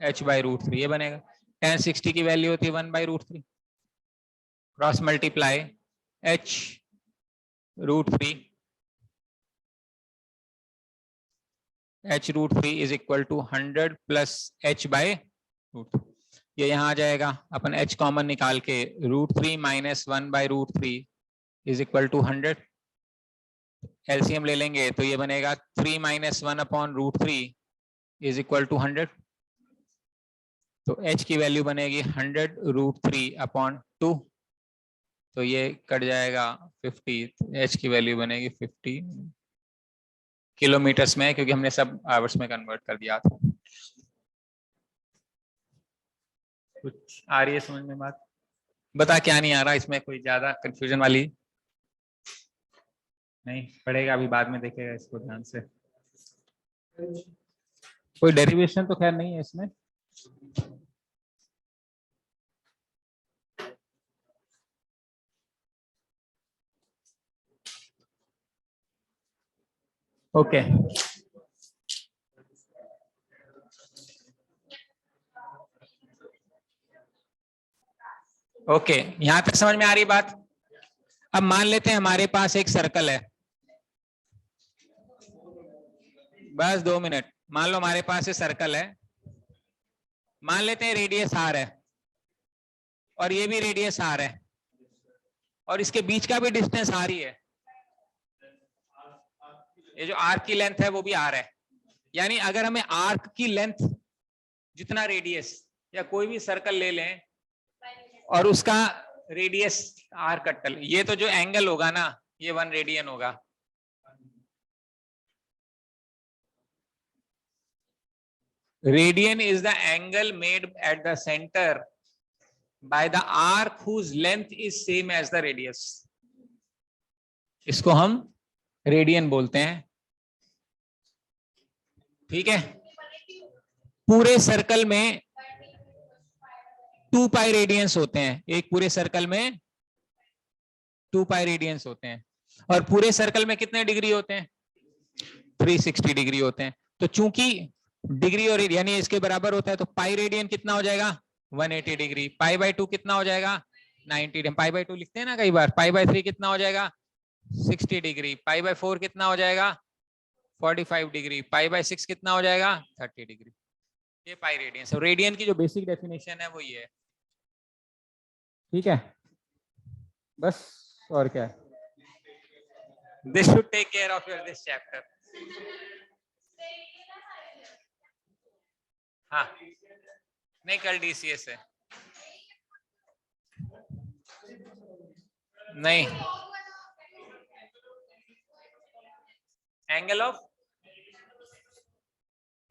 h बाई √3. ये बनेगा tan 60 की वैल्यू होती है 1 by √3. Cross multiply h √3, h √3 is equal to 100 plus h by √3. ये यहाँ आ जाएगा, अपन h कॉमन निकाल के √3 minus 1 by √3 is equal to 100. LCM ले लेंगे तो ये बनेगा 3 minus 1 upon √3 is equal to 100. तो h की वैल्यू बनेगी 100 √3 अपॉन 2. तो ये कट जाएगा 50. h की वैल्यू बनेगी 50 किलोमीटर्स में, क्योंकि हमने सब आवर्स में कन्वर्ट कर दिया था. कुछ आ रही है समझ में बात, बता क्या नहीं आ रहा इसमें, कोई ज्यादा कंफ्यूजन वाली नहीं. पढ़ेगा अभी, बाद में देखेगा इसको ध्यान से. कोई डेरिवेशन तो खैर नहीं है इसमें. ओके ओके, यहां तक समझ में आ रही बात. अब मान लेते हैं हमारे पास एक सर्कल है, बस 2 मिनट। मान लो हमारे पास ये सर्कल है, मान लेते हैं रेडियस आर है और ये भी रेडियस आर है और इसके बीच का भी डिस्टेंस आर ही है। ये जो आर्क की लेंथ है वो भी आर है। यानी अगर हमें आर्क की लेंथ जितना रेडियस या कोई भी सर्कल ले लें और उसका रेडियस आर कट, ये तो जो एंगल होगा ना ये 1 रेडियन होगा। Radian is the angle made at the center by the arc whose length is same as the radius. इसको हम रेडियन बोलते हैं। ठीक है, पूरे सर्कल में 2 पाई रेडियंस होते हैं, एक पूरे सर्कल में 2 पाई रेडियंस होते हैं और पूरे सर्कल में कितने डिग्री होते हैं? 360 डिग्री होते हैं। तो चूंकि डिग्री और यानी इसके बराबर होता है तो पाई रेडियन कितना हो जाएगा? 180 डिग्री। पाई बाय 2 कितना हो जाएगा? 90 डिग्री। पाई बाय 2 लिखते हैं ना कई बार। पाई बाय 3 कितना हो जाएगा? 60 डिग्री। पाई बाय 4 कितना हो जाएगा? 45 डिग्री। पाई बाय 6 कितना हो जाएगा? 30 डिग्री। ये पाई रेडियन है। रेडियन की जो बेसिक डेफिनेशन है वो ये है। ठीक है, बस और क्या है। This should take care of your this chapter. हाँ, नहीं कल डीसीएस है। नहीं, एंगल ऑफ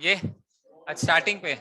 ये अच्छा स्टार्टिंग पे